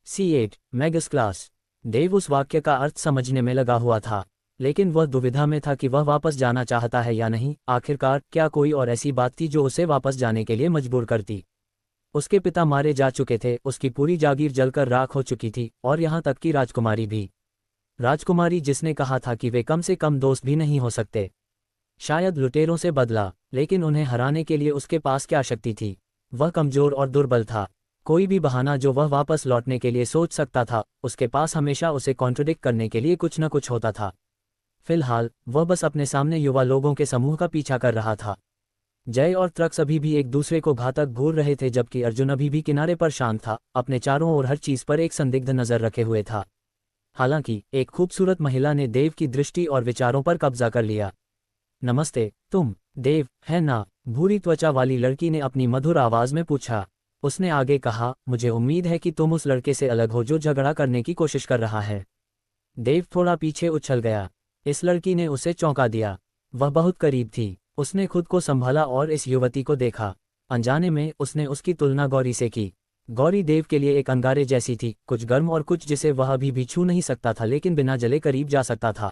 C8 Magas class. देव उस वाक्य का अर्थ समझने में लगा हुआ था, लेकिन वह दुविधा में था कि वह वापस जाना चाहता है या नहीं। आखिरकार क्या कोई और ऐसी बात थी जो उसे वापस जाने के लिए मजबूर करती? उसके पिता मारे जा चुके थे, उसकी पूरी जागीर जलकर राख हो चुकी थी, और यहाँ तक कि राजकुमारी भी। राजकुमारी जिसने कहा था कि वे कम से कम दोस्त भी नहीं हो सकते। शायद लुटेरों से बदला, लेकिन उन्हें हराने के लिए उसके पास क्या शक्ति थी? वह कमजोर और दुर्बल था। कोई भी बहाना जो वह वापस लौटने के लिए सोच सकता था, उसके पास हमेशा उसे कॉन्ट्रडिक्ट करने के लिए कुछ न कुछ होता था। फिलहाल वह बस अपने सामने युवा लोगों के समूह का पीछा कर रहा था। जय और त्रक्स अभी भी एक दूसरे को घातक घूर रहे थे, जबकि अर्जुन अभी भी किनारे पर शांत था, अपने चारों ओर हर चीज पर एक संदिग्ध नजर रखे हुए था। हालांकि एक खूबसूरत महिला ने देव की दृष्टि और विचारों पर कब्जा कर लिया। नमस्ते, तुम देव है ना? भूरी त्वचा वाली लड़की ने अपनी मधुर आवाज में पूछा। उसने आगे कहा, मुझे उम्मीद है कि तुम उस लड़के से अलग हो जो झगड़ा करने की कोशिश कर रहा है। देव थोड़ा पीछे उछल गया। इस लड़की ने उसे चौंका दिया। वह बहुत करीब थी। उसने खुद को संभाला और इस युवती को देखा। अनजाने में उसने उसकी तुलना गौरी से की। गौरी देव के लिए एक अंगारे जैसी थी, कुछ गर्म और कुछ जिसे वह अभी भी छू नहीं सकता था, लेकिन बिना जले करीब जा सकता था।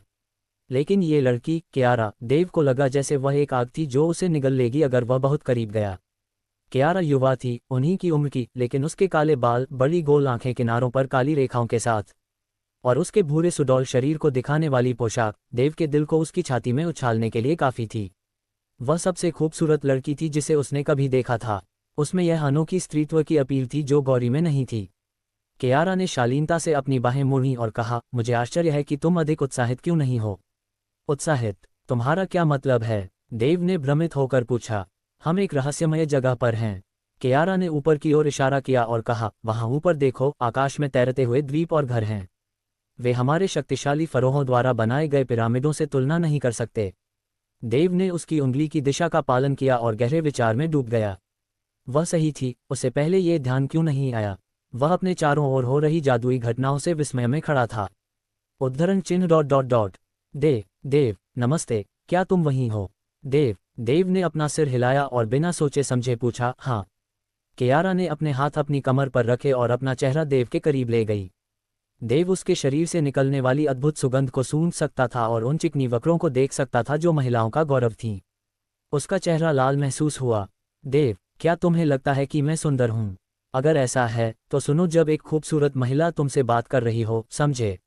लेकिन ये लड़की कियारा, देव को लगा जैसे वह एक आग थी जो उसे निगल लेगी अगर वह बहुत करीब गया। कियारा युवा थी, उन्हीं की उम्र की, लेकिन उसके काले बाल, बड़ी गोल आंखें, किनारों पर काली रेखाओं के साथ, और उसके भूरे सुडौल शरीर को दिखाने वाली पोशाक देव के दिल को उसकी छाती में उछालने के लिए काफी थी। वह सबसे खूबसूरत लड़की थी जिसे उसने कभी देखा था। उसमें यह अनोखी स्त्रीत्व की अपील थी जो गौरी में नहीं थी। कियारा ने शालीनता से अपनी बाहें मोड़ी और कहा, मुझे आश्चर्य है कि तुम अधिक उत्साहित क्यों नहीं हो। उत्साहित? तुम्हारा क्या मतलब है? देव ने भ्रमित होकर पूछा। हम एक रहस्यमय जगह पर हैं। कियारा ने ऊपर की ओर इशारा किया और कहा, वहां ऊपर देखो, आकाश में तैरते हुए द्वीप और घर हैं। वे हमारे शक्तिशाली फरोहों द्वारा बनाए गए पिरामिडों से तुलना नहीं कर सकते। देव ने उसकी उंगली की दिशा का पालन किया और गहरे विचार में डूब गया। वह सही थी, उससे पहले ये ध्यान क्यों नहीं आया। वह अपने चारों ओर हो रही जादुई घटनाओं से विस्मय में खड़ा था। उद्धरण चिन्ह डॉट डॉट डॉट। देव, नमस्ते, क्या तुम वहीं हो? देव ने अपना सिर हिलाया और बिना सोचे समझे पूछा, हाँ। कियारा ने अपने हाथ अपनी कमर पर रखे और अपना चेहरा देव के करीब ले गई। देव उसके शरीर से निकलने वाली अद्भुत सुगंध को सूंघ सकता था और उन चिकनी वक्रों को देख सकता था जो महिलाओं का गौरव थीं। उसका चेहरा लाल महसूस हुआ। देव, क्या तुम्हें लगता है कि मैं सुंदर हूँ? अगर ऐसा है तो सुनो, जब एक खूबसूरत महिला तुमसे बात कर रही हो, समझे?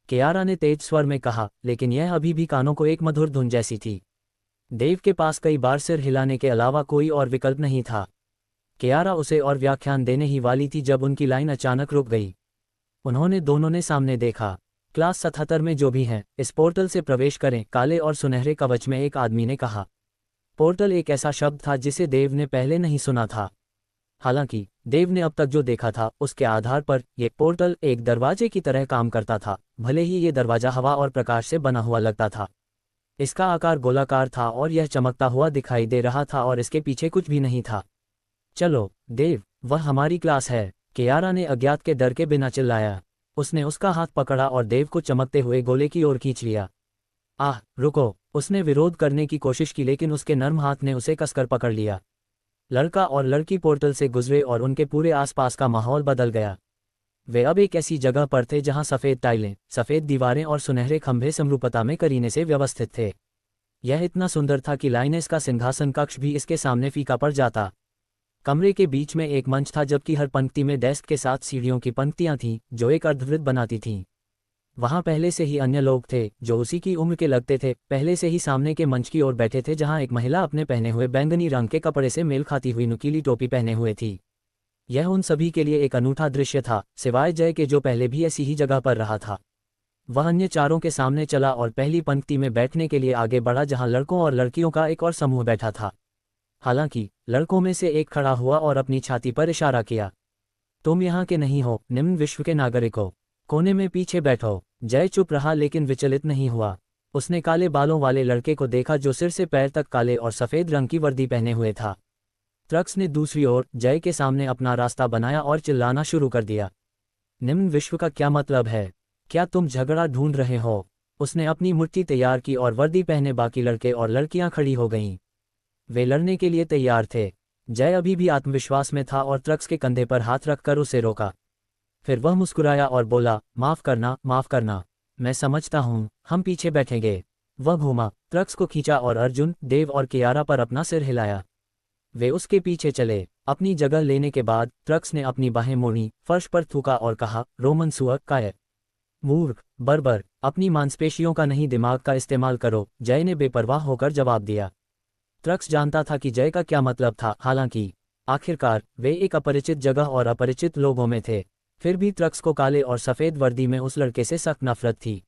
कियारा ने तेज स्वर में कहा, लेकिन यह अभी भी कानों को एक मधुर धुन जैसी थी। देव के पास कई बार सिर हिलाने के अलावा कोई और विकल्प नहीं था। कियारा उसे और व्याख्यान देने ही वाली थी जब उनकी लाइन अचानक रुक गई। उन्होंने दोनों ने सामने देखा। क्लास 77 में जो भी हैं, इस पोर्टल से प्रवेश करें, काले और सुनहरे कवच में एक आदमी ने कहा। पोर्टल एक ऐसा शब्द था जिसे देव ने पहले नहीं सुना था। हालांकि देव ने अब तक जो देखा था उसके आधार पर यह पोर्टल एक दरवाजे की तरह काम करता था, भले ही ये दरवाजा हवा और प्रकाश से बना हुआ लगता था। इसका आकार गोलाकार था और यह चमकता हुआ दिखाई दे रहा था और इसके पीछे कुछ भी नहीं था। चलो देव, वह हमारी क्लास है, कियारा ने अज्ञात के डर के बिना चिल्लाया। उसने उसका हाथ पकड़ा और देव को चमकते हुए गोले की ओर खींच लिया। आह, रुको! उसने विरोध करने की कोशिश की लेकिन उसके नर्म हाथ ने उसे कसकर पकड़ लिया। लड़का और लड़की पोर्टल से गुजरे और उनके पूरे आसपास का माहौल बदल गया। वे अब एक ऐसी जगह पर थे जहां सफ़ेद टाइलें, सफ़ेद दीवारें और सुनहरे खंभे समरूपता में करीने से व्यवस्थित थे। यह इतना सुंदर था कि लाइनेस का सिंहासन कक्ष भी इसके सामने फीका पड़ जाता। कमरे के बीच में एक मंच था, जबकि हर पंक्ति में डेस्क के साथ सीढ़ियों की पंक्तियां थीं जो एक अर्धवृत्त बनाती थीं। वहां पहले से ही अन्य लोग थे जो उसी की उम्र के लगते थे, पहले से ही सामने के मंच की ओर बैठे थे जहां एक महिला अपने पहने हुए बैंगनी रंग के कपड़े से मेल खाती हुई नुकीली टोपी पहने हुए थी। यह उन सभी के लिए एक अनूठा दृश्य था, सिवाय जय के जो पहले भी ऐसी ही जगह पर रहा था। वह अन्य चारों के सामने चला और पहली पंक्ति में बैठने के लिए आगे बढ़ा जहां लड़कों और लड़कियों का एक और समूह बैठा था। हालांकि लड़कों में से एक खड़ा हुआ और अपनी छाती पर इशारा किया। तुम यहाँ के नहीं हो, निम्न विश्व के नागरिक हो, कोने में पीछे बैठो। जय चुप रहा लेकिन विचलित नहीं हुआ। उसने काले बालों वाले लड़के को देखा जो सिर से पैर तक काले और सफ़ेद रंग की वर्दी पहने हुए था। ट्रक्स ने दूसरी ओर जय के सामने अपना रास्ता बनाया और चिल्लाना शुरू कर दिया। निम्न विश्व का क्या मतलब है? क्या तुम झगड़ा ढूंढ रहे हो? उसने अपनी मुट्ठी तैयार की और वर्दी पहने बाकी लड़के और लड़कियां खड़ी हो गईं। वे लड़ने के लिए तैयार थे। जय अभी भी आत्मविश्वास में था और ट्रक्स के कंधे पर हाथ रखकर उसे रोका। फिर वह मुस्कुराया और बोला, माफ़ करना, मैं समझता हूँ, हम पीछे बैठेंगे। वह घूमा, ट्रक्स को खींचा और अर्जुन, देव और कियारा पर अपना सिर हिलाया। वे उसके पीछे चले। अपनी जगह लेने के बाद ट्रक्स ने अपनी बाहें मोड़ी, फर्श पर थूका और कहा, रोमन सुअर, काय मूर्ख, बर्बर, अपनी मांसपेशियों का नहीं दिमाग का इस्तेमाल करो। जय ने बेपरवाह होकर जवाब दिया। ट्रक्स जानता था कि जय का क्या मतलब था, हालांकि आखिरकार वे एक अपरिचित जगह और अपरिचित लोगों में थे। फिर भी ट्रक्स को काले और सफ़ेद वर्दी में उस लड़के से सख्त नफरत थी।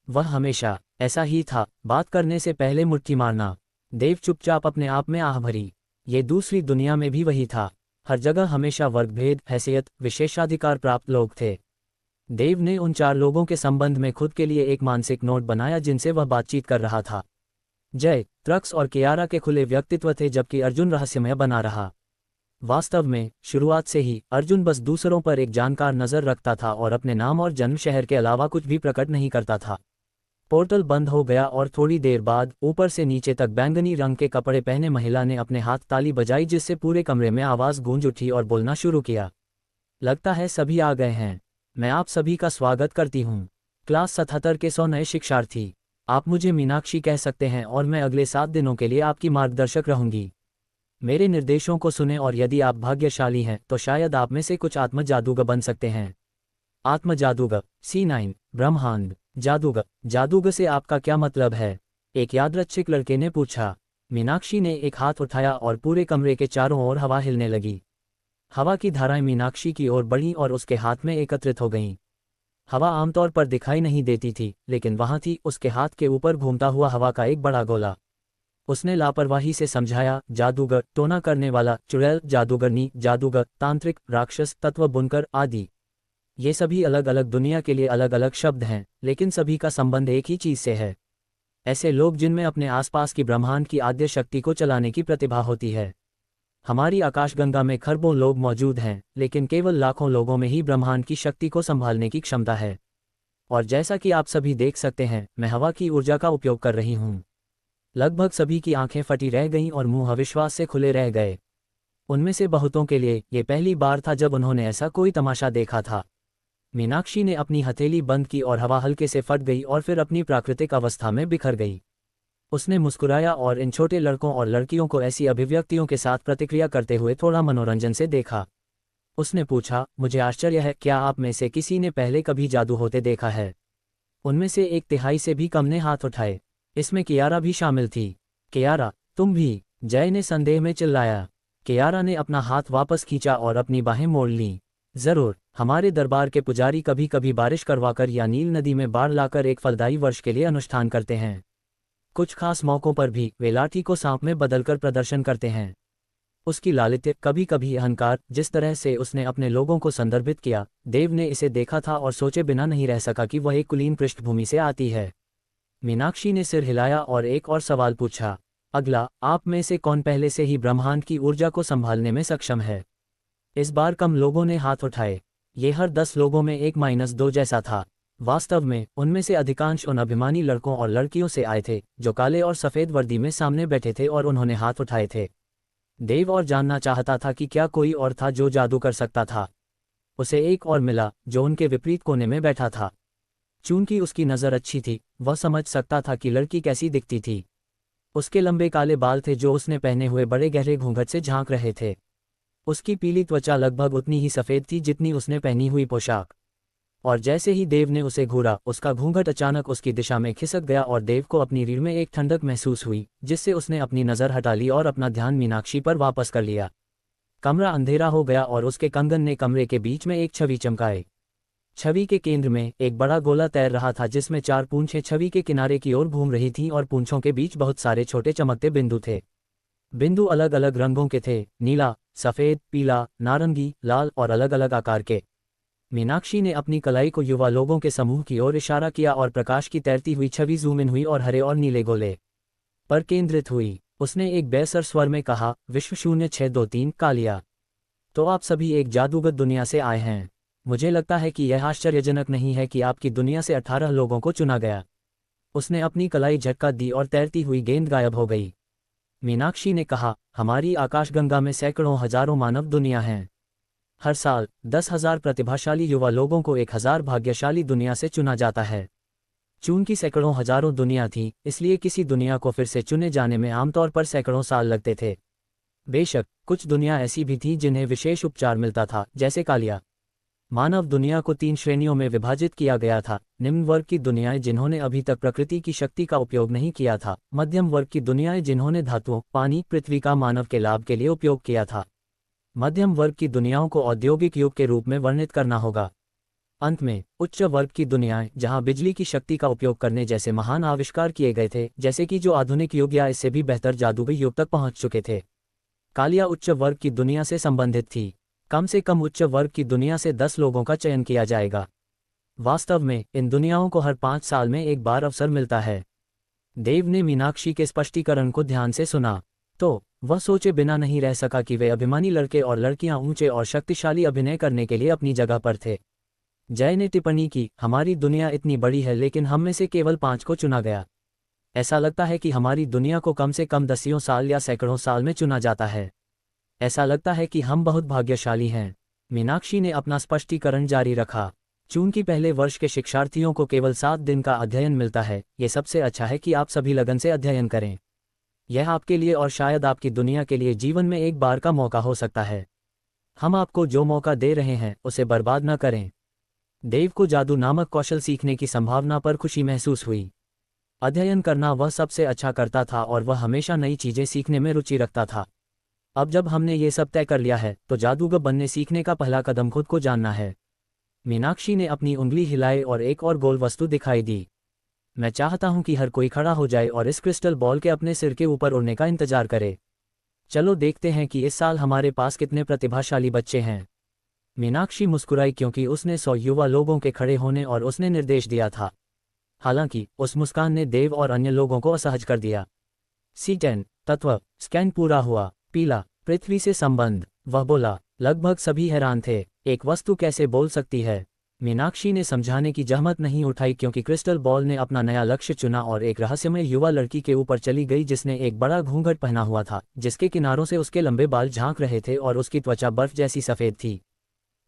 वह हमेशा ऐसा ही था, बात करने से पहले मुट्ठी मारना। देव चुपचाप अपने आप में आह भरी। ये दूसरी दुनिया में भी वही था। हर जगह हमेशा वर्गभेद, हैसियत, विशेषाधिकार प्राप्त लोग थे। देव ने उन चार लोगों के संबंध में खुद के लिए एक मानसिक नोट बनाया जिनसे वह बातचीत कर रहा था। जय, ट्रक्स और कियारा के खुले व्यक्तित्व थे जबकि अर्जुन रहस्यमय बना रहा। वास्तव में शुरुआत से ही अर्जुन बस दूसरों पर एक जानकार नज़र रखता था और अपने नाम और जन्म शहर के अलावा कुछ भी प्रकट नहीं करता था। पोर्टल बंद हो गया और थोड़ी देर बाद ऊपर से नीचे तक बैंगनी रंग के कपड़े पहने महिला ने अपने हाथ ताली बजाई जिससे पूरे कमरे में आवाज़ गूंज उठी और बोलना शुरू किया। लगता है सभी आ गए हैं। मैं आप सभी का स्वागत करती हूँ। क्लास 77 के 100 नए शिक्षार्थी। आप मुझे मीनाक्षी कह सकते हैं और मैं अगले 7 दिनों के लिए आपकी मार्गदर्शक रहूंगी। मेरे निर्देशों को सुने और यदि आप भाग्यशाली हैं तो शायद आप में से कुछ आत्म जादूगर बन सकते हैं। आत्म जादूगर, C9, ब्रह्मांड जादूगर। जादूगर से आपका क्या मतलब है? एक यादृच्छिक लड़के ने पूछा। मीनाक्षी ने एक हाथ उठाया और पूरे कमरे के चारों ओर हवा हिलने लगी। हवा की धाराएं मीनाक्षी की ओर बढ़ीं और उसके हाथ में एकत्रित हो गईं। हवा आमतौर पर दिखाई नहीं देती थी, लेकिन वहां थी, उसके हाथ के ऊपर घूमता हुआ हवा का एक बड़ा गोला। उसने लापरवाही से समझाया, जादूगर, टोना करने वाला, चुड़ैल, जादूगरनी, जादूगर, तांत्रिक, राक्षस, तत्व बुनकर आदि। ये सभी अलग अलग दुनिया के लिए अलग अलग शब्द हैं, लेकिन सभी का संबंध एक ही चीज से है। ऐसे लोग जिनमें अपने आसपास की ब्रह्मांड की आद्य शक्ति को चलाने की प्रतिभा होती है। हमारी आकाशगंगा में खरबों लोग मौजूद हैं, लेकिन केवल लाखों लोगों में ही ब्रह्मांड की शक्ति को संभालने की क्षमता है। और जैसा कि आप सभी देख सकते हैं, मैं हवा की ऊर्जा का उपयोग कर रही हूँ। लगभग सभी की आंखें फटी रह गईं और मुंह अविश्वास से खुले रह गए। उनमें से बहुतों के लिए ये पहली बार था जब उन्होंने ऐसा कोई तमाशा देखा था। मीनाक्षी ने अपनी हथेली बंद की और हवा हल्के से फट गई और फिर अपनी प्राकृतिक अवस्था में बिखर गई। उसने मुस्कुराया और इन छोटे लड़कों और लड़कियों को ऐसी अभिव्यक्तियों के साथ प्रतिक्रिया करते हुए थोड़ा मनोरंजन से देखा। उसने पूछा, मुझे आश्चर्य है, क्या आप में से किसी ने पहले कभी जादू होते देखा है? उनमें से 1/3 से भी कम ने हाथ उठाए। इसमें कियारा भी शामिल थी। कियारा, तुम भी? जय ने संदेह में चिल्लाया। कियारा ने अपना हाथ वापस खींचा और अपनी बाहें मोड़ लीं। जरूर, हमारे दरबार के पुजारी कभी कभी बारिश करवाकर या नील नदी में बाढ़ लाकर एक फलदायी वर्ष के लिए अनुष्ठान करते हैं। कुछ खास मौकों पर भी वे लाठी को सांप में बदलकर प्रदर्शन करते हैं। उसकी लालित्य, कभी कभी अहंकार, जिस तरह से उसने अपने लोगों को संदर्भित किया, देव ने इसे देखा था और सोचे बिना नहीं रह सका कि वह एक कुलीन पृष्ठभूमि से आती है। मीनाक्षी ने सिर हिलाया और एक और सवाल पूछा, अगला, आप में से कौन पहले से ही ब्रह्मांड की ऊर्जा को संभालने में सक्षम है? इस बार कम लोगों ने हाथ उठाए। ये हर 10 लोगों में 1-2 जैसा था। वास्तव में उनमें से अधिकांश उन अभिमानी लड़कों और लड़कियों से आए थे जो काले और सफ़ेद वर्दी में सामने बैठे थे और उन्होंने हाथ उठाए थे। देव और जानना चाहता था कि क्या कोई और था जो जादू कर सकता था। उसे एक और मिला जो उनके विपरीत कोने में बैठा था। चूंकि उसकी नज़र अच्छी थी, वह समझ सकता था कि लड़की कैसी दिखती थी। उसके लंबे काले बाल थे जो उसने पहने हुए बड़े गहरे घूंघट से झांक रहे थे। उसकी पीली त्वचा लगभग उतनी ही सफ़ेद थी जितनी उसने पहनी हुई पोशाक। और जैसे ही देव ने उसे घूरा, उसका घूंघट अचानक उसकी दिशा में खिसक गया और देव को अपनी रीढ़ में एक ठंडक महसूस हुई, जिससे उसने अपनी नज़र हटा ली और अपना ध्यान मीनाक्षी पर वापस कर लिया। कमरा अंधेरा हो गया और उसके कंगन ने कमरे के बीच में एक छवि चमकाई। छवि के केंद्र में एक बड़ा गोला तैर रहा था जिसमें 4 पूंछें छवि के किनारे की ओर घूम रही थीं और पूंछों के बीच बहुत सारे छोटे चमकते बिंदु थे। बिंदु अलग अलग रंगों के थे, नीला, सफ़ेद, पीला, नारंगी, लाल और अलग अलग आकार के। मीनाक्षी ने अपनी कलाई को युवा लोगों के समूह की ओर इशारा किया और प्रकाश की तैरती हुई छवि जूम इन हुई और हरे और नीले गोले पर केंद्रित हुई। उसने एक बेसर स्वर में कहा, विश्व 0623 कालिया। तो आप सभी एक जादूगर दुनिया से आए हैं। मुझे लगता है कि यह आश्चर्यजनक नहीं है कि आपकी दुनिया से 18 लोगों को चुना गया। उसने अपनी कलाई झटका दी और तैरती हुई गेंद गायब हो गई। मीनाक्षी ने कहा, हमारी आकाशगंगा में सैकड़ों हजारों मानव दुनिया हैं। हर साल 10,000 प्रतिभाशाली युवा लोगों को 1,000 भाग्यशाली दुनिया से चुना जाता है। चूंकि सैकड़ों हजारों दुनिया थी, इसलिए किसी दुनिया को फिर से चुने जाने में आमतौर पर सैकड़ों साल लगते थे। बेशक, कुछ दुनिया ऐसी भी थी जिन्हें विशेष उपचार मिलता था, जैसे कालिया। मानव दुनिया को 3 श्रेणियों में विभाजित किया गया था। निम्न वर्ग की दुनियाएं जिन्होंने अभी तक प्रकृति की शक्ति का उपयोग नहीं किया था। मध्यम वर्ग की दुनियाएं जिन्होंने धातुओं, पानी, पृथ्वी का मानव के लाभ के लिए उपयोग किया था। मध्यम वर्ग की दुनियाओं को औद्योगिक युग के रूप में वर्णित करना होगा। अंत में उच्च वर्ग की दुनियाएं, जहां बिजली की शक्ति का उपयोग करने जैसे महान आविष्कार किए गए थे, जैसे कि जो आधुनिक युग या इससे भी बेहतर जादुई युग तक पहुंच चुके थे। कालिया उच्च वर्ग की दुनिया से संबंधित थी। कम से कम उच्च वर्ग की दुनिया से 10 लोगों का चयन किया जाएगा। वास्तव में इन दुनियाओं को हर 5 साल में एक बार अवसर मिलता है। देव ने मीनाक्षी के स्पष्टीकरण को ध्यान से सुना, तो वह सोचे बिना नहीं रह सका कि वे अभिमानी लड़के और लड़कियां ऊंचे और शक्तिशाली अभिनय करने के लिए अपनी जगह पर थे। जय ने टिप्पणी की, हमारी दुनिया इतनी बड़ी है लेकिन हम में से केवल 5 को चुना गया। ऐसा लगता है कि हमारी दुनिया को कम से कम दसियों साल या सैकड़ों साल में चुना जाता है। ऐसा लगता है कि हम बहुत भाग्यशाली हैं। मीनाक्षी ने अपना स्पष्टीकरण जारी रखा, चूंकि पहले वर्ष के शिक्षार्थियों को केवल 7 दिन का अध्ययन मिलता है, ये सबसे अच्छा है कि आप सभी लगन से अध्ययन करें। यह आपके लिए और शायद आपकी दुनिया के लिए जीवन में एक बार का मौका हो सकता है। हम आपको जो मौका दे रहे हैं उसे बर्बाद न करें। देव को जादू नामक कौशल सीखने की संभावना पर खुशी महसूस हुई। अध्ययन करना वह सबसे अच्छा करता था और वह हमेशा नई चीजें सीखने में रुचि रखता था। अब जब हमने ये सब तय कर लिया है, तो जादूगर बनने सीखने का पहला कदम खुद को जानना है। मीनाक्षी ने अपनी उंगली हिलाई और एक और गोल वस्तु दिखाई दी। मैं चाहता हूं कि हर कोई खड़ा हो जाए और इस क्रिस्टल बॉल के अपने सिर के ऊपर उड़ने का इंतजार करे। चलो देखते हैं कि इस साल हमारे पास कितने प्रतिभाशाली बच्चे हैं। मीनाक्षी मुस्कुराई क्योंकि उसने 100 युवा लोगों के खड़े होने और उसने निर्देश दिया था। हालांकि उस मुस्कान ने देव और अन्य लोगों को असहज कर दिया। C10 तत्व स्कैन पूरा हुआ। पीला पृथ्वी से संबंध। वह बोला। लगभग सभी हैरान थे, एक वस्तु कैसे बोल सकती है। मीनाक्षी ने समझाने की जहमत नहीं उठाई क्योंकि क्रिस्टल बॉल ने अपना नया लक्ष्य चुना और एक रहस्यमय युवा लड़की के ऊपर चली गई जिसने एक बड़ा घूंघट पहना हुआ था, जिसके किनारों से उसके लंबे बाल झांक रहे थे और उसकी त्वचा बर्फ जैसी सफ़ेद थी।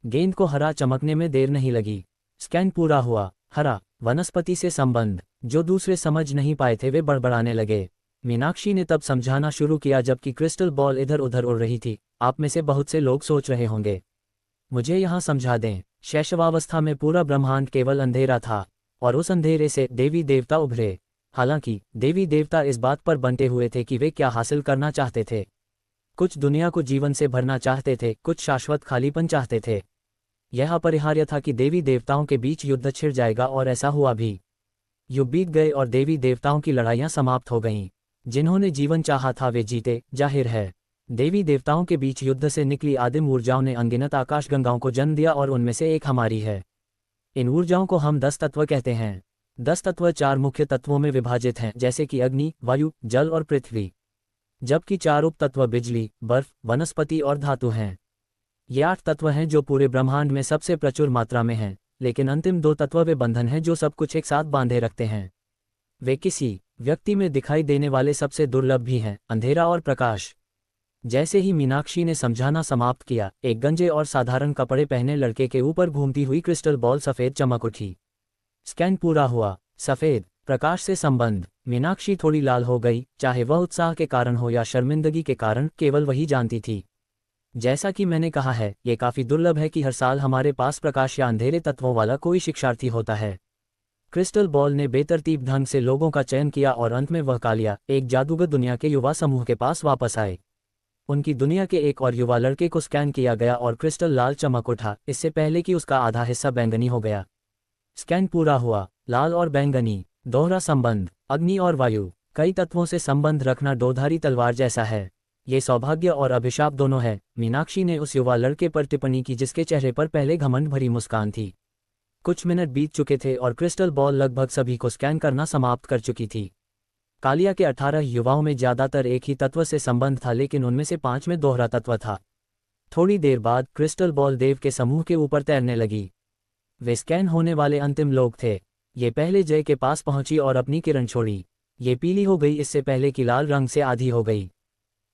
गेंद को हरा चमकने में देर नहीं लगी। स्कैन पूरा हुआ। हरा वनस्पति से संबंध। जो दूसरे समझ नहीं पाए थे वे बड़बड़ाने लगे। मीनाक्षी ने तब समझाना शुरू किया जबकि क्रिस्टल बॉल इधर उधर उड़ रही थी। आप में से बहुत से लोग सोच रहे होंगे, मुझे यहाँ समझा दें। शैशवावस्था में पूरा ब्रह्मांड केवल अंधेरा था और उस अंधेरे से देवी देवता उभरे। हालांकि देवी देवता इस बात पर बंटे हुए थे कि वे क्या हासिल करना चाहते थे। कुछ दुनिया को जीवन से भरना चाहते थे, कुछ शाश्वत खालीपन चाहते थे। यह अपरिहार्य था कि देवी देवताओं के बीच युद्ध छिड़ जाएगा और ऐसा हुआ भी। युग बीत गए और देवी देवताओं की लड़ाइयाँ समाप्त हो गईं। जिन्होंने जीवन चाहा था वे जीते, जाहिर है। देवी देवताओं के बीच युद्ध से निकली आदिम ऊर्जाओं ने अनगिनत आकाशगंगाओं को जन्म दिया और उनमें से एक हमारी है। इन ऊर्जाओं को हम 10 तत्व कहते हैं। 10 तत्व 4 मुख्य तत्वों में विभाजित हैं, जैसे कि अग्नि, वायु, जल और पृथ्वी, जबकि 4 उप तत्व बिजली, बर्फ, वनस्पति और धातु हैं। ये 8 तत्व हैं जो पूरे ब्रह्मांड में सबसे प्रचुर मात्रा में हैं, लेकिन अंतिम 2 तत्व वे बंधन हैं जो सब कुछ एक साथ बांधे रखते हैं। वे किसी व्यक्ति में दिखाई देने वाले सबसे दुर्लभ भी हैं, अंधेरा और प्रकाश। जैसे ही मीनाक्षी ने समझाना समाप्त किया, एक गंजे और साधारण कपड़े पहने लड़के के ऊपर घूमती हुई क्रिस्टल बॉल सफ़ेद चमक उठी। स्कैन पूरा हुआ। सफ़ेद प्रकाश से संबंध। मीनाक्षी थोड़ी लाल हो गई, चाहे वह उत्साह के कारण हो या शर्मिंदगी के कारण, केवल वही जानती थी। जैसा कि मैंने कहा है, ये काफ़ी दुर्लभ है कि हर साल हमारे पास प्रकाश या अंधेरे तत्वों वाला कोई शिक्षार्थी होता है। क्रिस्टल बॉल ने बेतरतीब ढंग से लोगों का चयन किया और अंत में वह कालिया, एक जादूगर दुनिया के युवा समूह के पास वापस आए। उनकी दुनिया के एक और युवा लड़के को स्कैन किया गया और क्रिस्टल लाल चमक उठा, इससे पहले कि उसका आधा हिस्सा बैंगनी हो गया। स्कैन पूरा हुआ। लाल और बैंगनी दोहरा संबंध। अग्नि और वायु। कई तत्वों से संबंध रखना दोधारी तलवार जैसा है। ये सौभाग्य और अभिशाप दोनों है। मीनाक्षी ने उस युवा लड़के पर टिप्पणी की जिसके चेहरे पर पहले घमंड भरी मुस्कान थी। कुछ मिनट बीत चुके थे और क्रिस्टल बॉल लगभग सभी को स्कैन करना समाप्त कर चुकी थी। कालिया के 18 युवाओं में ज्यादातर एक ही तत्व से संबंध था, लेकिन उनमें से 5 में दोहरा तत्व था। थोड़ी देर बाद क्रिस्टल बॉल देव के समूह के ऊपर तैरने लगी। वे स्कैन होने वाले अंतिम लोग थे। ये पहले जय के पास पहुंची और अपनी किरण छोड़ी। ये पीली हो गई इससे पहले कि लाल रंग से आधी हो गई।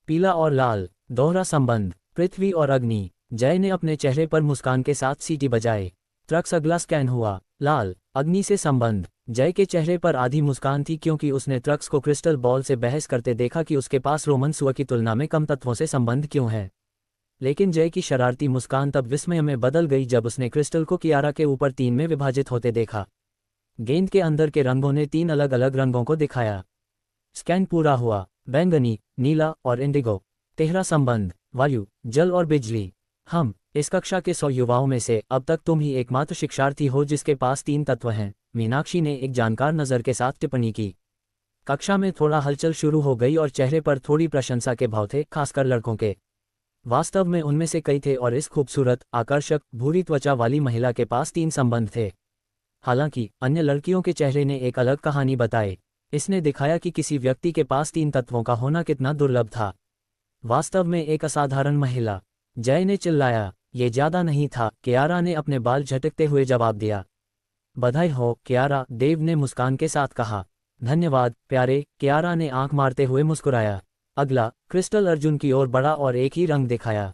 पीला और लाल दोहरा संबंध। पृथ्वी और अग्नि। जय ने अपने चेहरे पर मुस्कान के साथ सीटी बजाए। ट्रक्स अगला स्कैन हुआ। लाल अग्नि से संबंध। जय के चेहरे पर आधी मुस्कान थी क्योंकि उसने ट्रक्स को क्रिस्टल बॉल से बहस करते देखा कि उसके पास रोमन सुअर की तुलना में कम तत्वों से संबंध क्यों है। लेकिन जय की शरारती मुस्कान तब विस्मय में बदल गई जब उसने क्रिस्टल को कियारा के ऊपर 3 में विभाजित होते देखा। गेंद के अंदर के रंगों ने 3 अलग अलग रंगों को दिखाया। स्कैन पूरा हुआ। बैंगनी, नीला और इंडिगो। तिहरा संबंध। वायु, जल और बिजली। हम इस कक्षा के 100 युवाओं में से अब तक तुम ही एकमात्र शिक्षार्थी हो जिसके पास 3 तत्व हैं, मीनाक्षी ने एक जानकार नज़र के साथ टिप्पणी की। कक्षा में थोड़ा हलचल शुरू हो गई और चेहरे पर थोड़ी प्रशंसा के भाव थे, खासकर लड़कों के। वास्तव में उनमें से कई थे और इस खूबसूरत, आकर्षक, भूरी त्वचा वाली महिला के पास 3 संबंध थे। हालांकि अन्य लड़कियों के चेहरे ने एक अलग कहानी बताई। इसने दिखाया कि किसी व्यक्ति के पास 3 तत्वों का होना कितना दुर्लभ था। वास्तव में एक असाधारण महिला। जय ने चिल्लाया। ये ज्यादा नहीं था, कियारा ने अपने बाल झटकते हुए जवाब दिया। बधाई हो कियारा, देव ने मुस्कान के साथ कहा। धन्यवाद प्यारे, कियारा ने आंख मारते हुए मुस्कुराया। अगला क्रिस्टल अर्जुन की ओर बढ़ा और एक ही रंग दिखाया।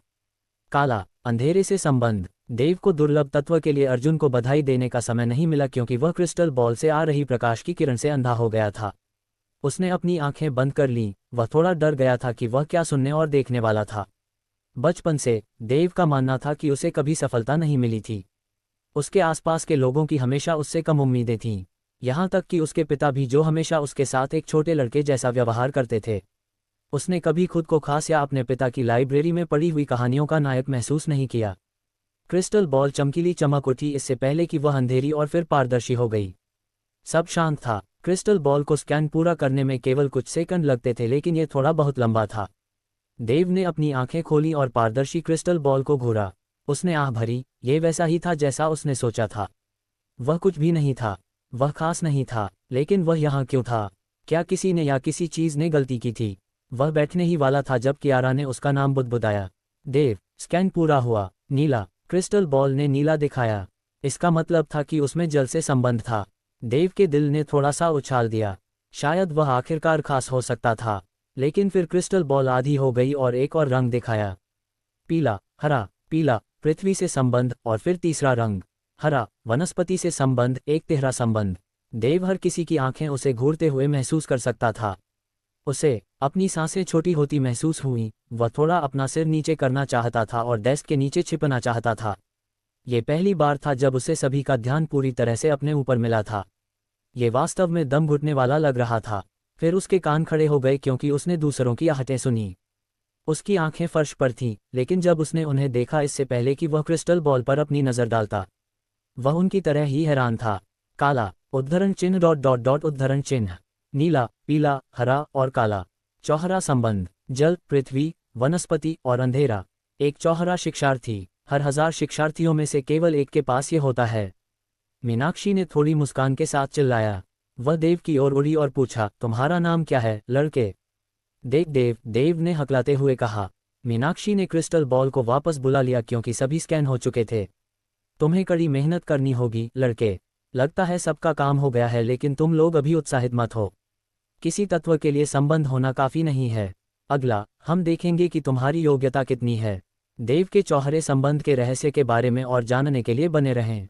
काला अंधेरे से संबंध। देव को दुर्लभ तत्व के लिए अर्जुन को बधाई देने का समय नहीं मिला क्योंकि वह क्रिस्टल बॉल से आ रही प्रकाश की किरण से अंधा हो गया था। उसने अपनी आंखें बंद कर लीं। वह थोड़ा डर गया था कि वह क्या सुनने और देखने वाला था। बचपन से देव का मानना था कि उसे कभी सफलता नहीं मिली थी। उसके आसपास के लोगों की हमेशा उससे कम उम्मीदें थीं, यहाँ तक कि उसके पिता भी, जो हमेशा उसके साथ एक छोटे लड़के जैसा व्यवहार करते थे। उसने कभी खुद को खास या अपने पिता की लाइब्रेरी में पढ़ी हुई कहानियों का नायक महसूस नहीं किया। क्रिस्टल बॉल चमकीली चमक उठी इससे पहले कि वह अंधेरी और फिर पारदर्शी हो गई। सब शांत था। क्रिस्टल बॉल को स्कैन पूरा करने में केवल कुछ सेकंड लगते थे, लेकिन ये थोड़ा बहुत लंबा था। देव ने अपनी आंखें खोली और पारदर्शी क्रिस्टल बॉल को घूरा। उसने आह भरी। ये वैसा ही था जैसा उसने सोचा था। वह कुछ भी नहीं था। वह खास नहीं था। लेकिन वह यहाँ क्यों था? क्या किसी ने या किसी चीज़ ने गलती की थी? वह बैठने ही वाला था जब कियारा ने उसका नाम बुदबुदाया। देव। स्कैन पूरा हुआ। नीला। क्रिस्टल बॉल ने नीला दिखाया। इसका मतलब था कि उसमें जल से संबंध था। देव के दिल ने थोड़ा सा उछाल दिया। शायद वह आखिरकार खास हो सकता था। लेकिन फिर क्रिस्टल बॉल आधी हो गई और एक और रंग दिखाया। पीला, हरा, पीला, पृथ्वी से संबंध, और फिर तीसरा रंग हरा, वनस्पति से संबंध, एक तिहरा संबंध। देव हर किसी की आंखें उसे घूरते हुए महसूस कर सकता था। उसे अपनी सांसें छोटी होती महसूस हुई। वह थोड़ा अपना सिर नीचे करना चाहता था और डेस्क के नीचे छिपना चाहता था। ये पहली बार था जब उसे सभी का ध्यान पूरी तरह से अपने ऊपर मिला था। ये वास्तव में दम घुटने वाला लग रहा था। फिर उसके कान खड़े हो गए क्योंकि उसने दूसरों की आहटें सुनी। उसकी आंखें फर्श पर थीं, लेकिन जब उसने उन्हें देखा इससे पहले कि वह क्रिस्टल बॉल पर अपनी नज़र डालता, वह उनकी तरह ही हैरान था। काला, उद्धरण चिन्ह डॉट डॉट डॉट उद्धरण चिन्ह। नीला, पीला, हरा और काला। चौहरा संबंध। जल, पृथ्वी, वनस्पति और अंधेरा। एक चौहरा शिक्षार्थी। हर 1000 शिक्षार्थियों में से केवल एक के पास ये होता है। मीनाक्षी ने थोड़ी मुस्कान के साथ चिल्लाया। वह देव की ओर उड़ी और पूछा, तुम्हारा नाम क्या है, लड़के? देव। देव ने हकलाते हुए कहा। मीनाक्षी ने क्रिस्टल बॉल को वापस बुला लिया क्योंकि सभी स्कैन हो चुके थे। तुम्हें कड़ी मेहनत करनी होगी, लड़के। लगता है सबका काम हो गया है, लेकिन तुम लोग अभी उत्साहित मत हो। किसी तत्व के लिए संबंध होना काफ़ी नहीं है। अगला, हम देखेंगे कि तुम्हारी योग्यता कितनी है। देव के चौहरे संबंध के रहस्य के बारे में और जानने के लिए बने रहें।